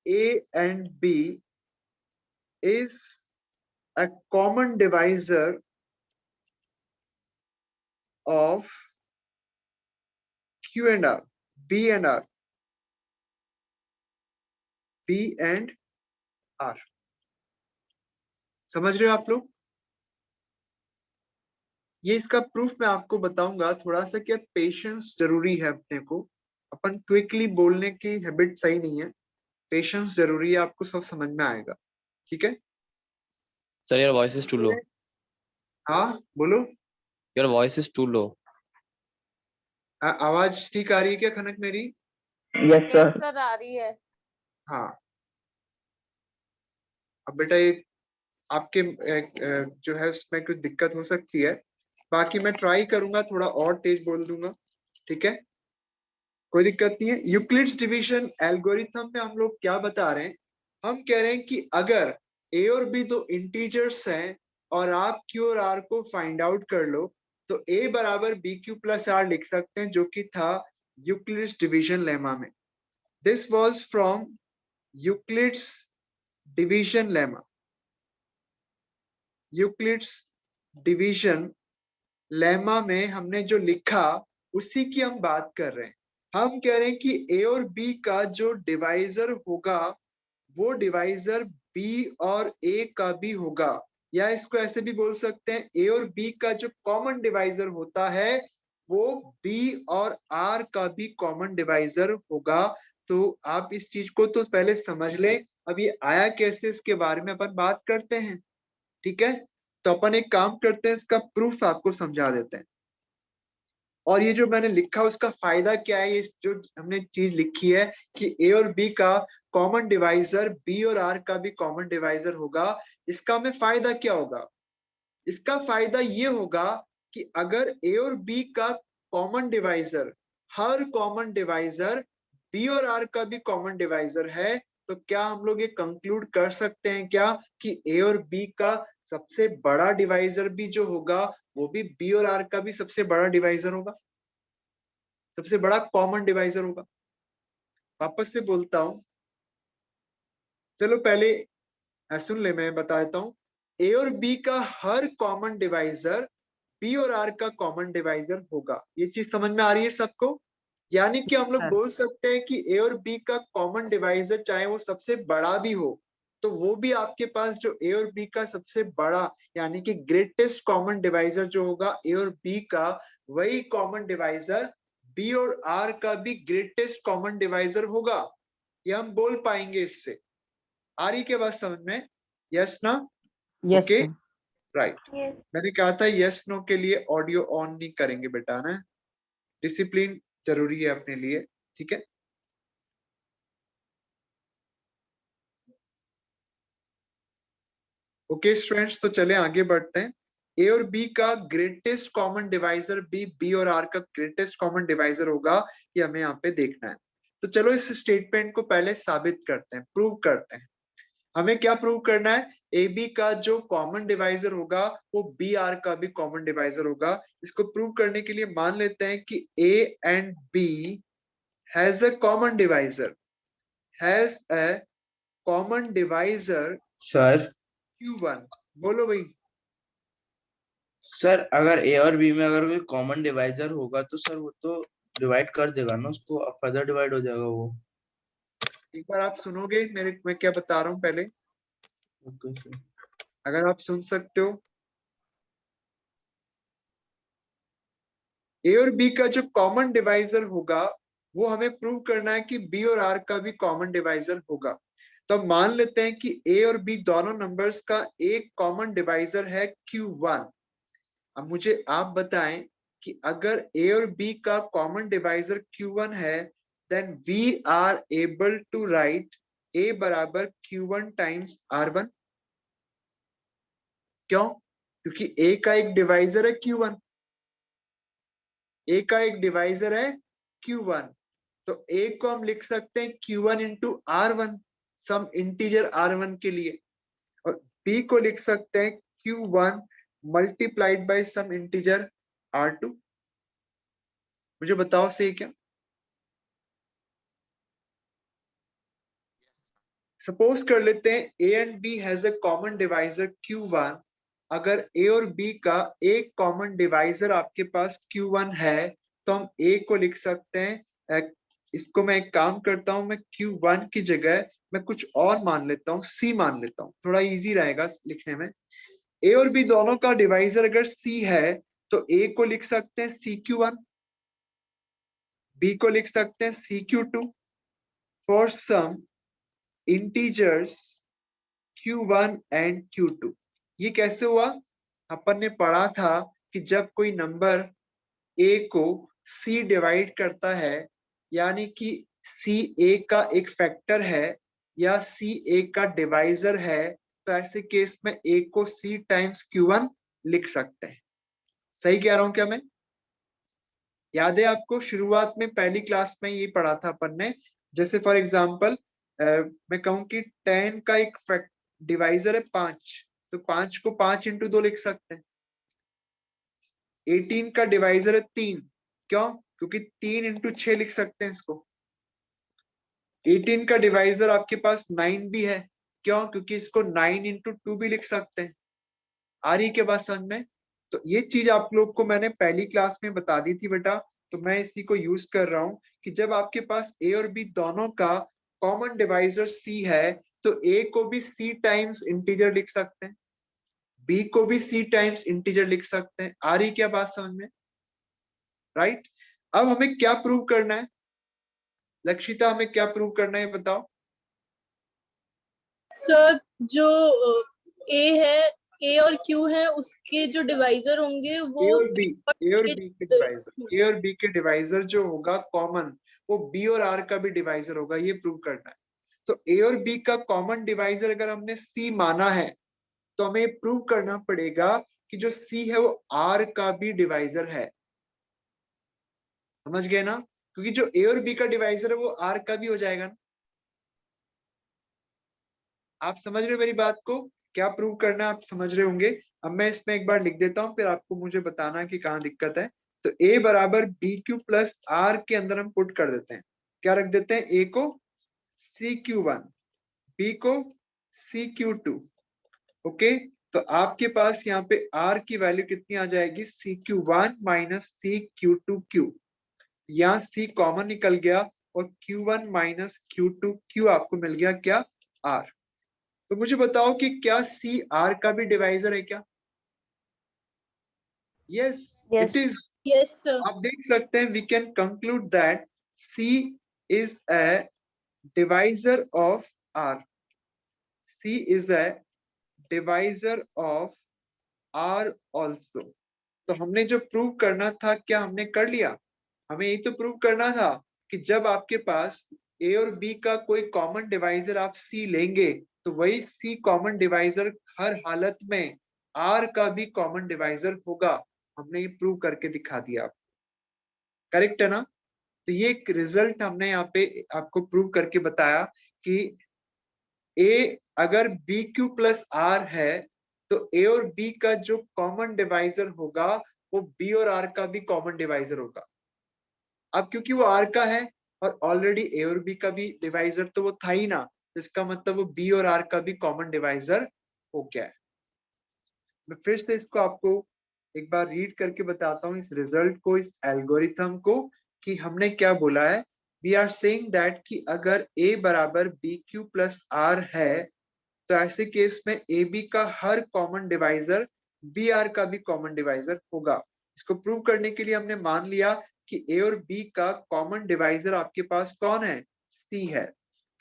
A and B is a common divisor of Q and R, B and R, B and R। समझ रहे हो आप लोग? ये इसका प्रूफ मैं आपको बताऊंगा। थोड़ा सा क्या पेशेंस जरूरी है अपने को। अपन क्विकली बोलने की हैबिट सही नहीं है, पेशेंस जरूरी है। आपको सब समझ में आएगा, ठीक है? Sir, your voice is too low. हाँ बोलो। Your voice is too low. आवाज ठीक आ रही है क्या खनक मेरी? Yes sir. सर आ रही है। हाँ, अब बेटा ये आपके जो है उसमें कुछ दिक्कत हो सकती है। बाकी मैं ट्राई करूंगा, थोड़ा और तेज बोल दूंगा, ठीक है? कोई दिक्कत नहीं है। यूक्लिड्स डिवीजन एल्गोरिथम में हम लोग क्या बता रहे हैं? हम कह रहे हैं कि अगर ए और बी दो इंटीजर्स हैं और आप क्यू और आर को फाइंड आउट कर लो, तो ए बराबर बी क्यू प्लस आर लिख सकते हैं, जो कि था यूक्लिड्स डिवीजन लेमा में। This was from Euclid's division lemma. Euclid's division lemma में हमने जो लिखा उसी की हम बात कर रहे हैं। हम कह रहे हैं कि ए और बी का जो डिवाइजर होगा वो डिवाइजर बी और ए का भी होगा, या इसको ऐसे भी बोल सकते हैं ए और बी का जो कॉमन डिवाइजर होता है वो बी और आर का भी कॉमन डिवाइजर होगा। तो आप इस चीज को तो पहले समझ लें। अब ये आया कैसे इसके बारे में अपन बात करते हैं, ठीक है? तो अपन एक काम करते हैं, इसका प्रूफ आपको समझा देते हैं। और ये जो मैंने लिखा उसका फायदा क्या है? ये जो हमने चीज लिखी है कि ए और बी का कॉमन डिवाइजर बी और आर का भी कॉमन डिवाइजर होगा, इसका हमें फायदा क्या होगा? इसका फायदा ये होगा कि अगर ए और बी का कॉमन डिवाइजर हर कॉमन डिवाइजर बी और आर का भी कॉमन डिवाइजर है, तो क्या हम लोग ये कंक्लूड कर सकते हैं क्या कि ए और बी का सबसे बड़ा डिवाइजर भी जो होगा वो भी बी और आर का भी सबसे बड़ा डिवाइजर होगा, सबसे बड़ा कॉमन डिवाइजर होगा? वापस से बोलता हूं, चलो पहले सुन ले, मैं बता देता हूं। ए और बी का हर कॉमन डिवाइजर बी और आर का कॉमन डिवाइजर होगा। ये चीज समझ में आ रही है सबको? यानी कि हम लोग बोल सकते हैं कि ए और बी का कॉमन डिवाइजर चाहे वो सबसे बड़ा भी हो, तो वो भी आपके पास जो ए और बी का सबसे बड़ा यानी कि ग्रेटेस्ट कॉमन डिवाइजर जो होगा ए और बी का, वही कॉमन डिवाइजर बी और आर का भी ग्रेटेस्ट कॉमन डिवाइजर होगा। ये हम बोल पाएंगे इससे। आ रही के बात समझ में? यस ना? Yes okay right. मैंने कहा था यस नो के लिए ऑडियो ऑन नहीं करेंगे बेटा ना, डिसिप्लिन जरूरी है अपने लिए। ठीक है। ओके स्टूडेंट्स, तो चले आगे बढ़ते हैं। ए और बी का ग्रेटेस्ट कॉमन डिवाइजर बी और आर का ग्रेटेस्ट कॉमन डिवाइजर होगा, ये हमें यहाँ पे देखना है। तो चलो इस स्टेटमेंट को पहले साबित करते हैं, प्रूव करते हैं। हमें क्या प्रूव करना है? ए बी का जो कॉमन डिवाइजर होगा वो बी आर का भी कॉमन डिवाइजर होगा। इसको प्रूव करने के लिए मान लेते हैं कि A and B has a common divisor, has a common divisor sir Q1। बोलो भाई। सर अगर ए और बी में अगर कोई कॉमन डिवाइजर होगा तो सर वो तो डिवाइड कर देगा ना उसको, अब फर्दर डिवाइड हो जाएगा वो। एक बार आप सुनोगे मैं क्या बता रहा हूँ पहले, ओके सर। अगर आप सुन सकते हो। ए और बी का जो कॉमन डिवाइजर होगा वो हमें प्रूव करना है कि बी और आर का भी कॉमन डिवाइजर होगा। तो अब मान लेते हैं कि ए और बी दोनों नंबर्स का एक कॉमन डिवाइजर है Q1। अब मुझे आप बताएं कि अगर ए और बी का कॉमन डिवाइजर Q1 है, then we are able to write a बराबर Q1 टाइम्स R1। क्यों? क्योंकि ए का एक डिवाइजर है Q1, ए का एक डिवाइजर है Q1, तो ए को हम लिख सकते हैं Q1 into R1 some integer R1 के लिए, और बी को लिख सकते हैं Q1 multiplied by some integer R2। मुझे बताओ सही क्या? सपोज कर लेते हैं A and B has a common divisor Q1। अगर ए और बी का एक कॉमन डिवाइजर आपके पास Q1 है तो हम ए को लिख सकते हैं, इसको मैं एक काम करता हूं, मैं Q1 की जगह मैं कुछ और मान लेता हूं, C मान लेता हूं, थोड़ा इजी रहेगा लिखने में। ए और बी दोनों का डिवाइजर अगर C है तो ए को लिख सकते हैं CQ1, बी को लिख सकते हैं CQ2 for some integers Q1 and Q2। ये कैसे हुआ? अपन ने पढ़ा था कि जब कोई नंबर a को c डिवाइड करता है, यानी कि c a का एक फैक्टर है या c a का डिवाइजर है, तो ऐसे केस में a को c टाइम्स Q1 लिख सकते हैं। सही कह रहा हूं क्या मैं? याद है आपको शुरुआत में पहली क्लास में ये पढ़ा था अपन ने। जैसे फॉर एग्जांपल मैं कहूं कि 10 का एक डिवाइजर है 5, तो 5 को 5 इंटू 2 लिख सकते हैं। 18 का डिवाइजर है 3, क्यों? क्योंकि 3 इंटू 6 लिख सकते हैं इसको। 18 का डिवाइजर आपके पास 9 भी है, क्यों? क्योंकि इसको 9 इंटू 2 भी लिख सकते हैं। आ रही के बाद समझ में? तो ये चीज आप लोग को मैंने पहली क्लास में बता दी थी बेटा, तो मैं इसी को यूज कर रहा हूं कि जब आपके पास ए और बी दोनों का कॉमन डिवाइजर सी है तो ए को भी सी टाइम्स इंटीजर लिख सकते हैं, बी को भी सी टाइम्स इंटीजर लिख सकते हैं। आ रही क्या बात समझ में? राइट। अब हमें क्या प्रूव करना है लक्षिता, हमें क्या प्रूव करना है बताओ। सर जो ए है, ए और क्यू है, उसके जो डिवाइजर होंगे वो ए और बी के डिवाइजर जो होगा कॉमन, वो बी और आर का भी डिवाइजर होगा, ये प्रूव करना है। तो ए और बी का कॉमन डिवाइजर अगर हमने सी माना है तो हमें प्रूव करना पड़ेगा कि जो सी है वो आर का भी डिवाइजर है। समझ गए ना? क्योंकि जो ए और बी का डिवाइजर है वो आर का भी हो जाएगा ना। आप समझ रहे हो मेरी बात को? क्या प्रूव करना है आप समझ रहे होंगे। अब मैं इसमें एक बार लिख देता हूं, फिर आपको मुझे बताना कि कहाँ दिक्कत है। तो ए बराबर बी क्यू प्लस आर के अंदर हम पुट कर देते हैं। क्या रख देते हैं? ए को CQ1, बी को CQ2। ओके, तो आपके पास यहाँ पे R की वैल्यू कितनी आ जाएगी? CQ1 minus CQ2Q। यहाँ C कॉमन निकल गया और Q1 माइनस Q2Q आपको मिल गया क्या? R। तो मुझे बताओ कि क्या C R का भी डिवाइजर है क्या? Yes it is. Yes sir. आप देख सकते हैं, we can conclude that C is a divisor of R। C is a divisor of R also। तो हमने जो प्रूव करना था क्या हमने कर लिया? हमें यही तो प्रूव करना था कि जब आपके पास ए और बी का कोई कॉमन डिवाइजर आप सी लेंगे तो वही सी कॉमन डिवाइजर हर हालत में आर का भी कॉमन डिवाइजर होगा। हमने ये प्रूव करके दिखा दिया। करेक्ट है ना? तो ये एक रिजल्ट हमने यहाँ पे आपको प्रूव करके बताया कि ए अगर बी क्यू प्लस आर है तो ए और बी का जो कॉमन डिवाइजर होगा वो बी और आर का भी कॉमन डिवाइजर होगा। अब क्योंकि वो आर का है और ऑलरेडी ए और बी का भी डिवाइजर तो वो था ही ना, इसका मतलब वो बी और आर का भी कॉमन डिवाइजर हो गया है। मैं फिर से इसको आपको एक बार रीड करके बताता हूँ इस रिजल्ट को, इस एल्गोरिथम को, कि हमने क्या बोला है। वी आर सेइंग दैट कि अगर a बराबर बी क्यू प्लस आर है तो ऐसे केस में ए बी का हर कॉमन डिवाइजर बी आर का भी कॉमन डिवाइजर होगा। इसको प्रूव करने के लिए हमने मान लिया कि ए और बी का कॉमन डिवाइजर आपके पास कौन है? सी है।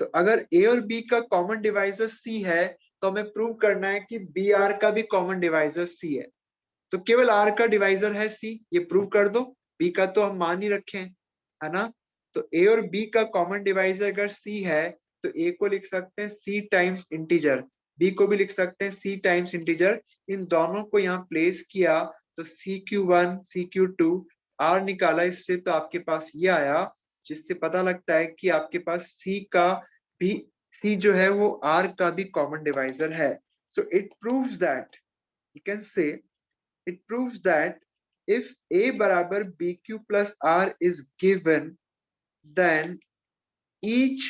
तो अगर ए और बी का कॉमन डिवाइजर सी है तो हमें प्रूव करना है कि बी आर का भी कॉमन डिवाइजर सी है। तो केवल आर का डिवाइजर है सी, ये प्रूव कर दो। बी का तो हम मान ही रखे हैं, है ना? तो ए और बी का कॉमन डिवाइजर अगर सी है तो ए को लिख सकते हैं सी टाइम्स इंटीजर, बी को भी लिख सकते हैं सी टाइम्स इंटीजर। इन दोनों को यहाँ प्लेस किया तो CQ1 CQ2 आर निकाला इससे, तो आपके पास ये आया, जिससे पता लगता है कि आपके पास सी का भी, सी जो है वो आर का भी कॉमन डिवाइजर है। So it proves that, you can say, it proves that if a बराबर bq plus r is given, then each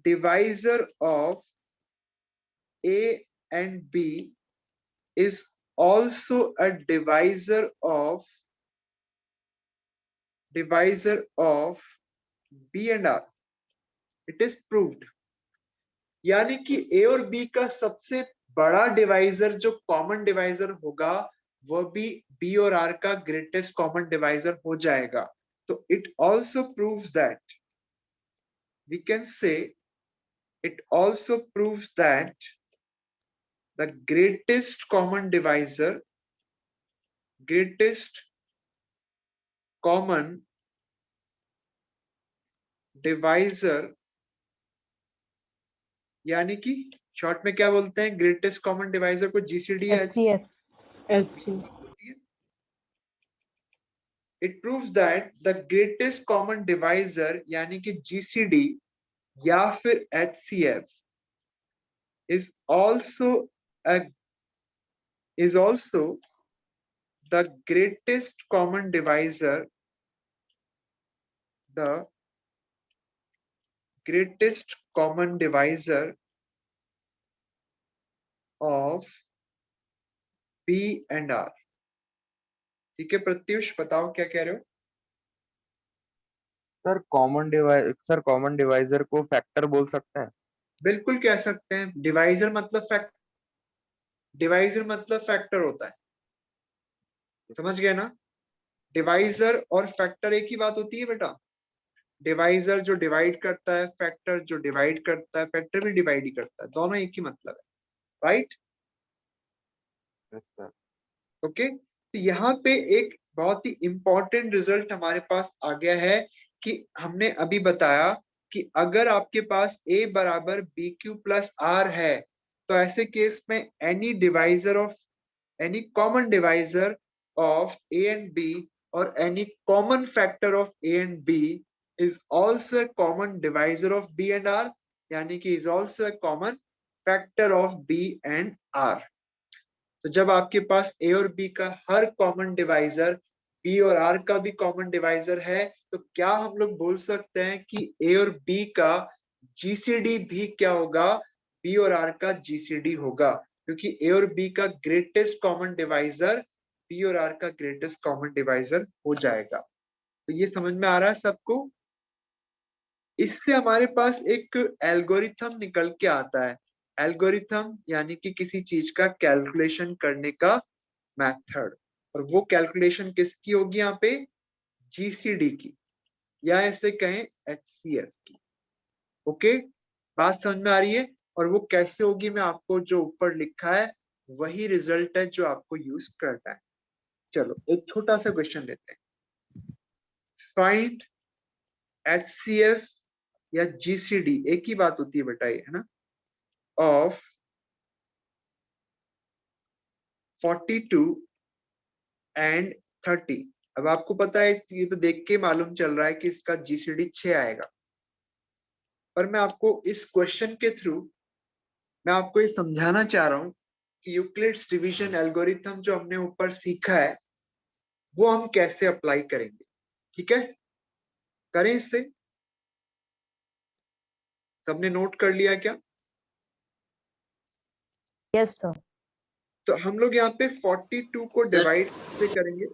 divisor of a and b is also a divisor of b and r. It is proved। यानी कि a और b का सबसे बड़ा divisor जो common divisor होगा वो भी b और r का ग्रेटेस्ट कॉमन डिवाइजर हो जाएगा। तो it also proves that, we can say, it also proves that the greatest common divisor, greatest common divisor, यानी कि शॉर्ट में क्या बोलते हैं ग्रेटेस्ट कॉमन डिवाइजर को? GCD या HCF। It proves that the greatest common divisor यानी कि GCD या फिर HCF is also the greatest common divisor, the greatest common divisor of B and R। ठीक है प्रत्युष, बताओ क्या कह रहे हो? सर कॉमन डिवाइजर को फैक्टर बोल सकते हैं? बिल्कुल कह सकते हैं। डिवाइजर मतलब फैक्टर होता है, समझ गए ना? डिवाइजर और फैक्टर एक ही बात होती है बेटा। डिवाइजर जो डिवाइड करता है, फैक्टर जो डिवाइड करता है, फैक्टर भी डिवाइड ही करता है, दोनों एक ही मतलब है, राइट? ओके, तो यहाँ पे एक बहुत ही इंपॉर्टेंट रिजल्ट हमारे पास आ गया है कि हमने अभी बताया कि अगर आपके पास a बराबर बी क्यू प्लस आर है तो ऐसे केस में any divisor of, any common divisor of a and b और any common factor of a and b is also a common divisor of b and r, यानी कि is also a common factor of b and r। तो जब आपके पास a और b का हर common divisor b और r का भी कॉमन डिवाइजर है तो क्या हम लोग बोल सकते हैं कि a और b का GCD भी क्या होगा? b और r का GCD होगा, क्योंकि a और b का ग्रेटेस्ट कॉमन डिवाइजर b और r का ग्रेटेस्ट कॉमन डिवाइजर हो जाएगा। तो ये समझ में आ रहा है सबको? इससे हमारे पास एक एल्गोरिथम निकल के आता है। एल्गोरिथम यानी कि किसी चीज का कैलकुलेशन करने का मेथड, और वो कैलकुलेशन किसकी होगी यहाँ पे? GCD की, या ऐसे कहें HCF की। ओके, बात समझ में आ रही है? और वो कैसे होगी, मैं आपको जो ऊपर लिखा है वही रिजल्ट है जो आपको यूज करना है। चलो एक छोटा सा क्वेश्चन लेते हैं। फाइंड HCF या GCD एक ही बात होती है बेटा, ये है ना, ऑफ 42 एंड 30। अब आपको पता है, ये तो देख के मालूम चल रहा है कि इसका GCD 6 आएगा, पर मैं आपको इस क्वेश्चन के थ्रू मैं आपको ये समझाना चाह रहा हूं कि यूक्लिड्स डिवीजन एल्गोरिथम जो हमने ऊपर सीखा है वो हम कैसे अप्लाई करेंगे। ठीक है, करें इससे। सबने नोट कर लिया क्या? Yes sir. तो हम लोग यहाँ पे 42 को डिवाइड से करेंगे।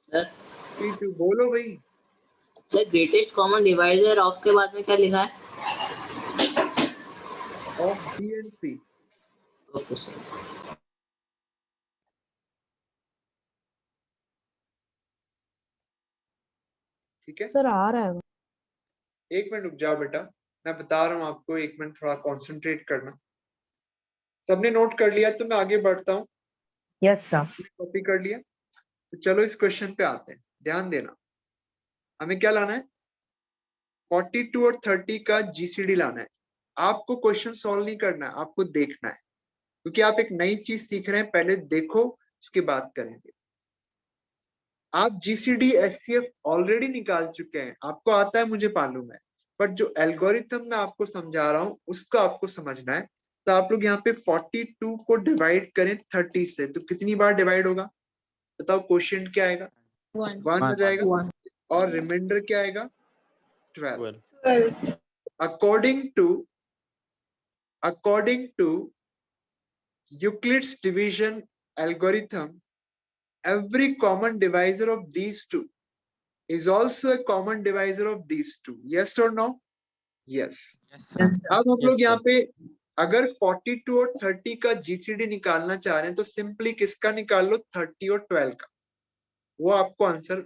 सर 42 बोलो भाई। Sir greatest common divisor of के बाद में क्या लिखा है? Of B and C. Okay sir. ठीक है सर आ रहा है। एक मिनट रुक जाओ बेटा, मैं बता रहा हूँ आपको, एक मिनट थोड़ा कॉन्सेंट्रेट करना। सबने नोट कर लिया तो मैं आगे बढ़ता हूँ। Yes sir. कॉपी कर लिया तो चलो इस क्वेश्चन पे आते हैं। ध्यान देना, हमें क्या लाना है? 42 और 30 का GCD लाना है। आपको क्वेश्चन सॉल्व नहीं करना है, आपको देखना है, क्योंकि आप एक नई चीज सीख रहे हैं। पहले देखो, उसके बाद करेंगे। आप GCD HCF ऑलरेडी निकाल चुके हैं, आपको आता है, मुझे मालूम है, पर जो एल्गोरिथम मैं आपको समझा रहा हूं उसको आपको समझना है। तो आप लोग यहाँ पे 42 को डिवाइड करें 30 से, तो कितनी बार डिवाइड होगा बताओ? क्वेश्चन क्या आएगा? 1 आ जाएगा। और रिमाइंडर क्या आएगा? 12। According to Euclid's division algorithm, every common divisor of these two is also a common divisor of these two. Yes or no? Yes. Yes, sir. अब हम Yes, लोग यहाँ sir. पे अगर 42 और 30 का GCD निकालना चाह रहे हैं तो सिंपली किसका निकाल लो? 30 और 12 का। वो आपको आंसर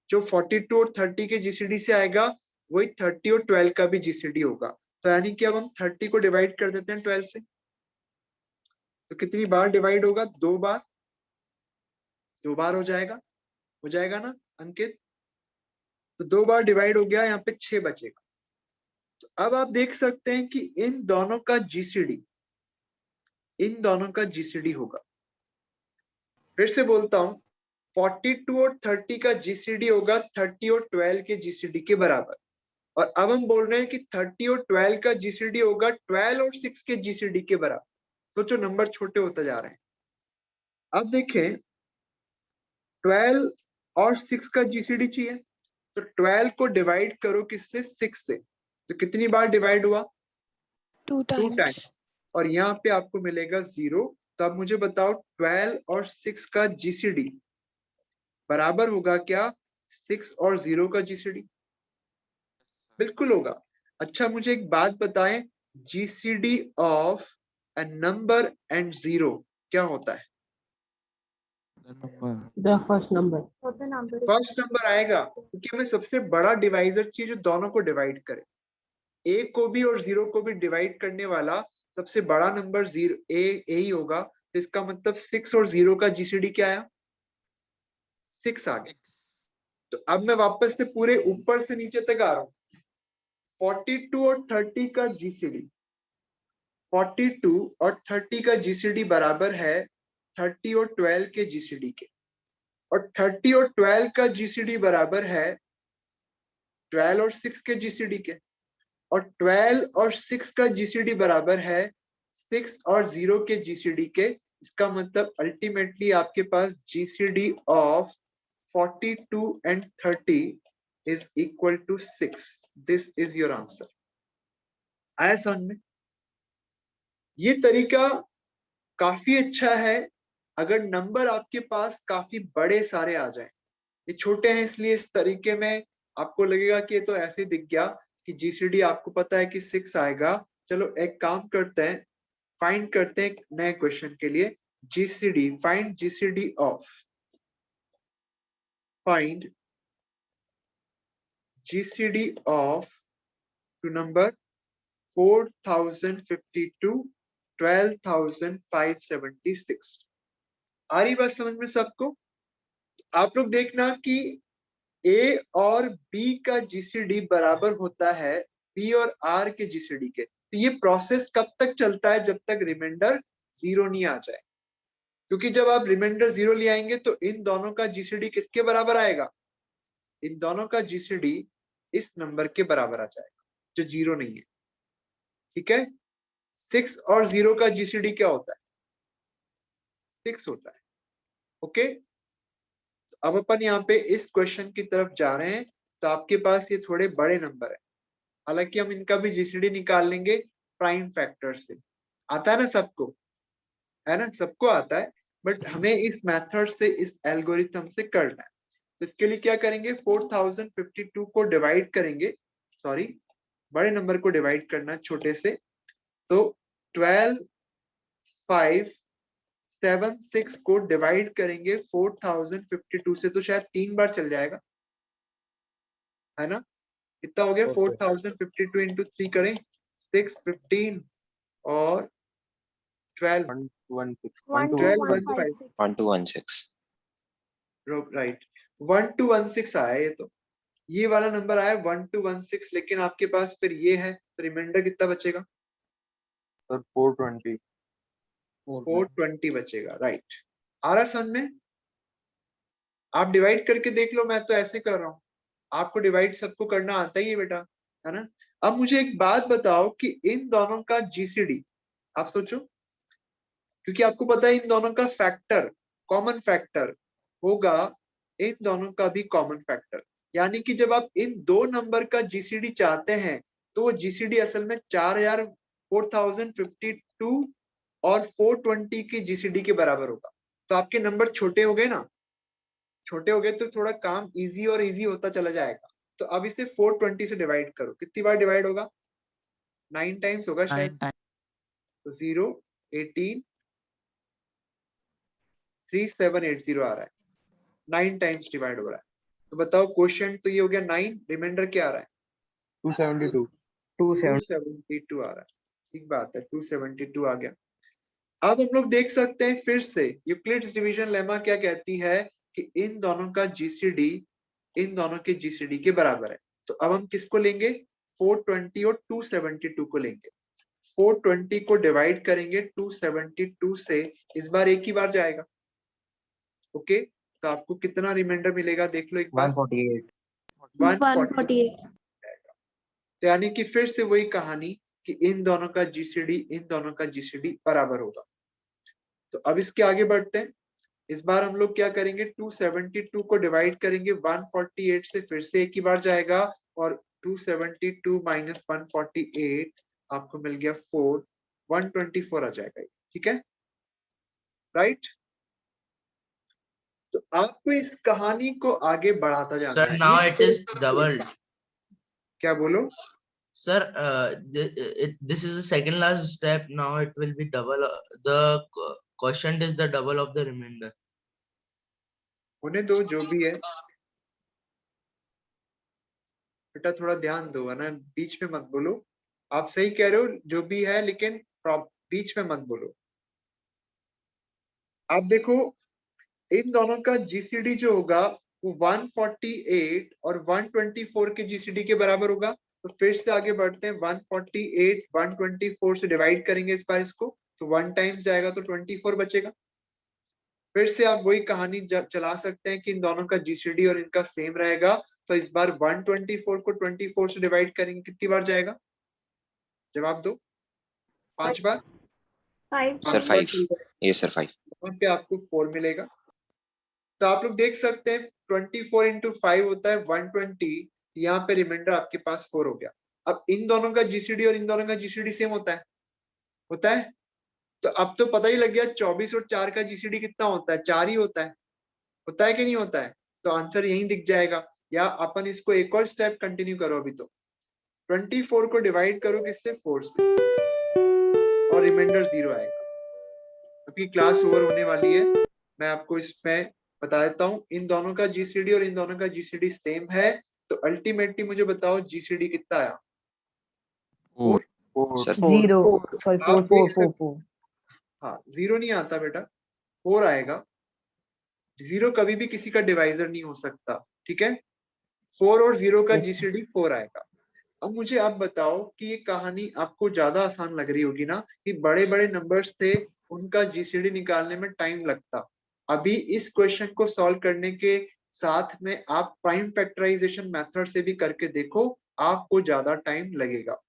जो 42 और 30 के GCD से आएगा वही 30 और 12 का भी GCD होगा। तो यानी कि अब हम 30 को डिवाइड कर देते हैं 12 से, तो कितनी बार डिवाइड होगा? 2 बार। 2 बार हो जाएगा ना अंकित? तो 2 बार डिवाइड हो गया, यहाँ पे 6 बचेगा। तो अब आप देख सकते हैं कि इन दोनों का GCD होगा। फिर से बोलता हूं, 42 और 30 का GCD होगा 30 और 12 के GCD के बराबर। और अब हम बोल रहे हैं कि 30 और 12 का GCD होगा 12 और 6 के GCD के बराबर। सोचो, नंबर छोटे होते जा रहे हैं। अब देखें, 12 और 6 का GCD चाहिए, तो 12 को डिवाइड करो किससे? 6 से। तो कितनी बार डिवाइड हुआ? 2 2 times. टाइम्स। और यहाँ पे आपको मिलेगा 0। तो अब मुझे बताओ 12 और 6 का GCD बराबर होगा क्या 6 और 0 का GCD? बिल्कुल होगा। अच्छा मुझे एक बात बताएं, GCD of a number and 0 क्या होता है? The first number. First number आएगा, क्योंकि हमें सबसे बड़ा डिवाइजर चाहिए जो दोनों को डिवाइड करे। ए को भी और 0 को भी डिवाइड करने वाला सबसे बड़ा नंबर 0 ए ही होगा। तो इसका मतलब 6 और 0 का GCD क्या आया? 6 आ गया। तो अब मैं वापस से पूरे ऊपर से नीचे तक आ रहा हूं। 42 और 30 का GCD, 42 और 30 का GCD बराबर है 30 और 12 के GCD के। और 30 और 12 का GCD बराबर है 12 और 6 के GCD के। और 12 और 6 का GCD बराबर है 6 और 0 के GCD के। इसका मतलब अल्टीमेटली आपके पास GCD of 42 and 30 is equal to 6. This is your answer. आया समझ में? ये तरीका काफी अच्छा है अगर नंबर आपके पास काफी बड़े सारे आ जाएं। ये छोटे हैं इसलिए इस तरीके में आपको लगेगा कि ये तो ऐसे दिख गया कि GCD आपको पता है कि 6 आएगा। चलो एक काम करते हैं, फाइंड करते हैं नए क्वेश्चन के लिए GCD। Find GCD of, find GCD of two number 4052 12,576। आ रही बात समझ में सबको? आप लोग देखना कि ए और बी का जीसीडी बराबर होता है बी और आर के जीसीडी के। तो ये प्रोसेस कब तक चलता है? जब तक रिमाइंडर 0 नहीं आ जाए, क्योंकि जब आप रिमाइंडर 0 ले आएंगे तो इन दोनों का जीसीडी किसके बराबर आएगा? इन दोनों का जीसीडी इस नंबर के बराबर आ जाएगा जो 0 नहीं है। ठीक है, 6 और 0 का जीसीडी क्या होता है? 6 होता है। ओके, अब अपन यहाँ पे इस क्वेश्चन की तरफ जा रहे हैं। तो आपके पास ये थोड़े बड़े नंबर है, हालांकि हम इनका भी जीसीडी निकाल लेंगे प्राइम फैक्टर से। आता है ना सबको? है ना, सबको आता है, बट हमें इस मेथड से, इस एल्गोरिथम से करना है। तो इसके लिए क्या करेंगे? 4052 को डिवाइड करेंगे, सॉरी बड़े नंबर को डिवाइड करना छोटे से। तो 12, 5, 7, 6 को डिवाइड करेंगे 4052 से, तो शायद 3 बार चल जाएगा, है ना? कितना हो गया? 4052 इंटू 3 करें, 6, 15 और 12, 1216 राइट, 1216 आया ये। तो ये वाला नंबर आया 1216, लेकिन आपके पास फिर ये है, तो रिमाइंडर कितना बचेगा? सर 420 बचेगा, राइट। आ रहा समझ में? आप डिवाइड करके देख लो, मैं तो ऐसे कर रहा हूँ, आपको डिवाइड सबको करना आता ही है बेटा, है ना? अब मुझे एक बात बताओ कि इन दोनों का जीसीडी, आप सोचो, क्योंकि आपको पता है इन दोनों का फैक्टर, कॉमन फैक्टर होगा इन दोनों का भी कॉमन फैक्टर, यानी कि जब आप इन दो नंबर का जीसीडी चाहते हैं तो वो जीसीडी असल में 4052 और 420 की जीसीडी के बराबर होगा। तो आपके नंबर छोटे हो गए ना, छोटे हो गए तो थोड़ा काम इजी और इजी होता चला जाएगा। तो अब इसे 420 से डिवाइड करो, कितनी बार डिवाइड होगा? 9 टाइम्स होगा शायद। तो 0, 18, 3780 आ रहा है, 9 टाइम्स डिवाइड हो रहा है। तो बताओ क्वेश्चन तो ये हो गया 9, रिमाइंडर क्या आ रहा है? 272 आ रहा है। ठीक बात है, 272 आ गया। अब हम लोग देख सकते हैं फिर से यूक्लिड्स डिवीजन लेमा क्या कहती है कि इन दोनों का जीसीडी इन दोनों के जीसीडी के बराबर है। तो अब हम किसको लेंगे? 420 और 272 को लेंगे। 420 को डिवाइड करेंगे 272 से, इस बार एक ही बार जाएगा। ओके, तो आपको कितना रिमाइंडर मिलेगा देख लो एक बार। 148 तो यानी कि फिर से वही कहानी कि इन दोनों का जीसीडी बराबर होगा। तो अब इसके आगे बढ़ते हैं। इस बार हम लोग क्या करेंगे? 272 को डिवाइड करेंगे 148 से, फिर से एक ही बार जाएगा, और 272 माइनस 148 आपको मिल गया 4, 124 आ जाएगा। ठीक है, राइट? तो आपको इस कहानी को आगे बढ़ाता जाना है। Sir now it is doubled. क्या बोलो? Sir, this is the second last step. Now it will be double. The quotient is the double of the remainder. होने दो जो भी है बेटा, थोड़ा ध्यान दो, है ना? बीच में मत बोलो। आप सही कह रहे हो जो भी है, लेकिन बीच में मत बोलो। आप देखो इन दोनों का जीसीडी जो होगा वो 148 और 124 के जीसीडी के बराबर होगा। तो फिर से आगे बढ़ते हैं, 148 124 से डिवाइड करेंगे इस बार इसको, तो 1 टाइम्स जाएगा तो 24 बचेगा। फिर से आप वही कहानी चला सकते हैं कि इन दोनों का जीसीडी और इनका सेम रहेगा। तो इस बार 124 को 24 से डिवाइड करेंगे, कितनी बार जाएगा? जवाब दो। 5 बार? सर 5। ये सर 5। वहां पे आपको 4 मिलेगा। तो आप लोग देख सकते हैं 24 इंटू 5 होता है 120। यहाँ पे रिमाइंडर आपके पास 4 हो गया। अब इन दोनों का जीसीडी और इन दोनों का जीसीडी सेम होता है? होता है। तो अब तो पता ही लग गया 24 और 4 का जीसीडी कितना होता है? 4 ही होता है। होता है कि नहीं होता है? तो आंसर यहीं दिख जाएगा। या अपन इसको एक और स्टेप कंटिन्यू करो। अभी तो 24 को डिवाइड करो किससे? 4 से, और रिमाइंडर 0 आएगा। अभी क्लास ओवर होने वाली है, मैं आपको इसमें बता देता हूँ। इन दोनों का जीसीडी और इन दोनों का जीसीडी सेम है, तो अल्टीमेटली मुझे बताओ जीसीडी कितना आया? 4। 4 हाँ, 0 नहीं आता बेटा, 4 आएगा। 0 कभी भी किसी का डिवाइजर नहीं हो सकता। ठीक है, 4 और 0 का Yes, sir. जीसीडी 4 आएगा। अब मुझे आप बताओ कि ये कहानी आपको ज्यादा आसान लग रही होगी ना, कि बड़े बड़े नंबर्स थे उनका जीसीडी निकालने में टाइम लगता। अभी इस क्वेश्चन को सॉल्व करने के साथ में आप प्राइम फैक्टराइजेशन मेथड से भी करके देखो, आपको ज्यादा टाइम लगेगा।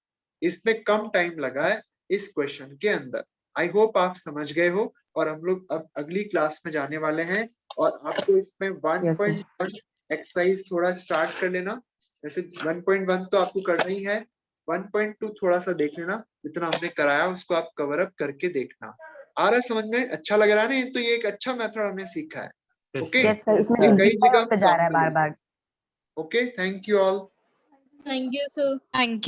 इसमें कम टाइम लगा है इस क्वेश्चन के अंदर। आई होप आप समझ गए हो। और हम लोग अब अगली क्लास में जाने वाले हैं, और आपको इसमें 1.1 एक्सरसाइज थोड़ा स्टार्ट कर लेना। जैसे 1.1 तो आपको करना ही है, 1.2 थोड़ा सा देख लेना, जितना हमने कराया उसको आप कवर अप करके देखना। आ रहा है समझ में? अच्छा लग रहा है ना? तो ये एक अच्छा मेथड हमने सीखा है। Okay, Yes, sir. इसमें ये कई simplify जगह होते जा रहा है काम बार बार। Okay, thank you all. Thank you, sir. Thank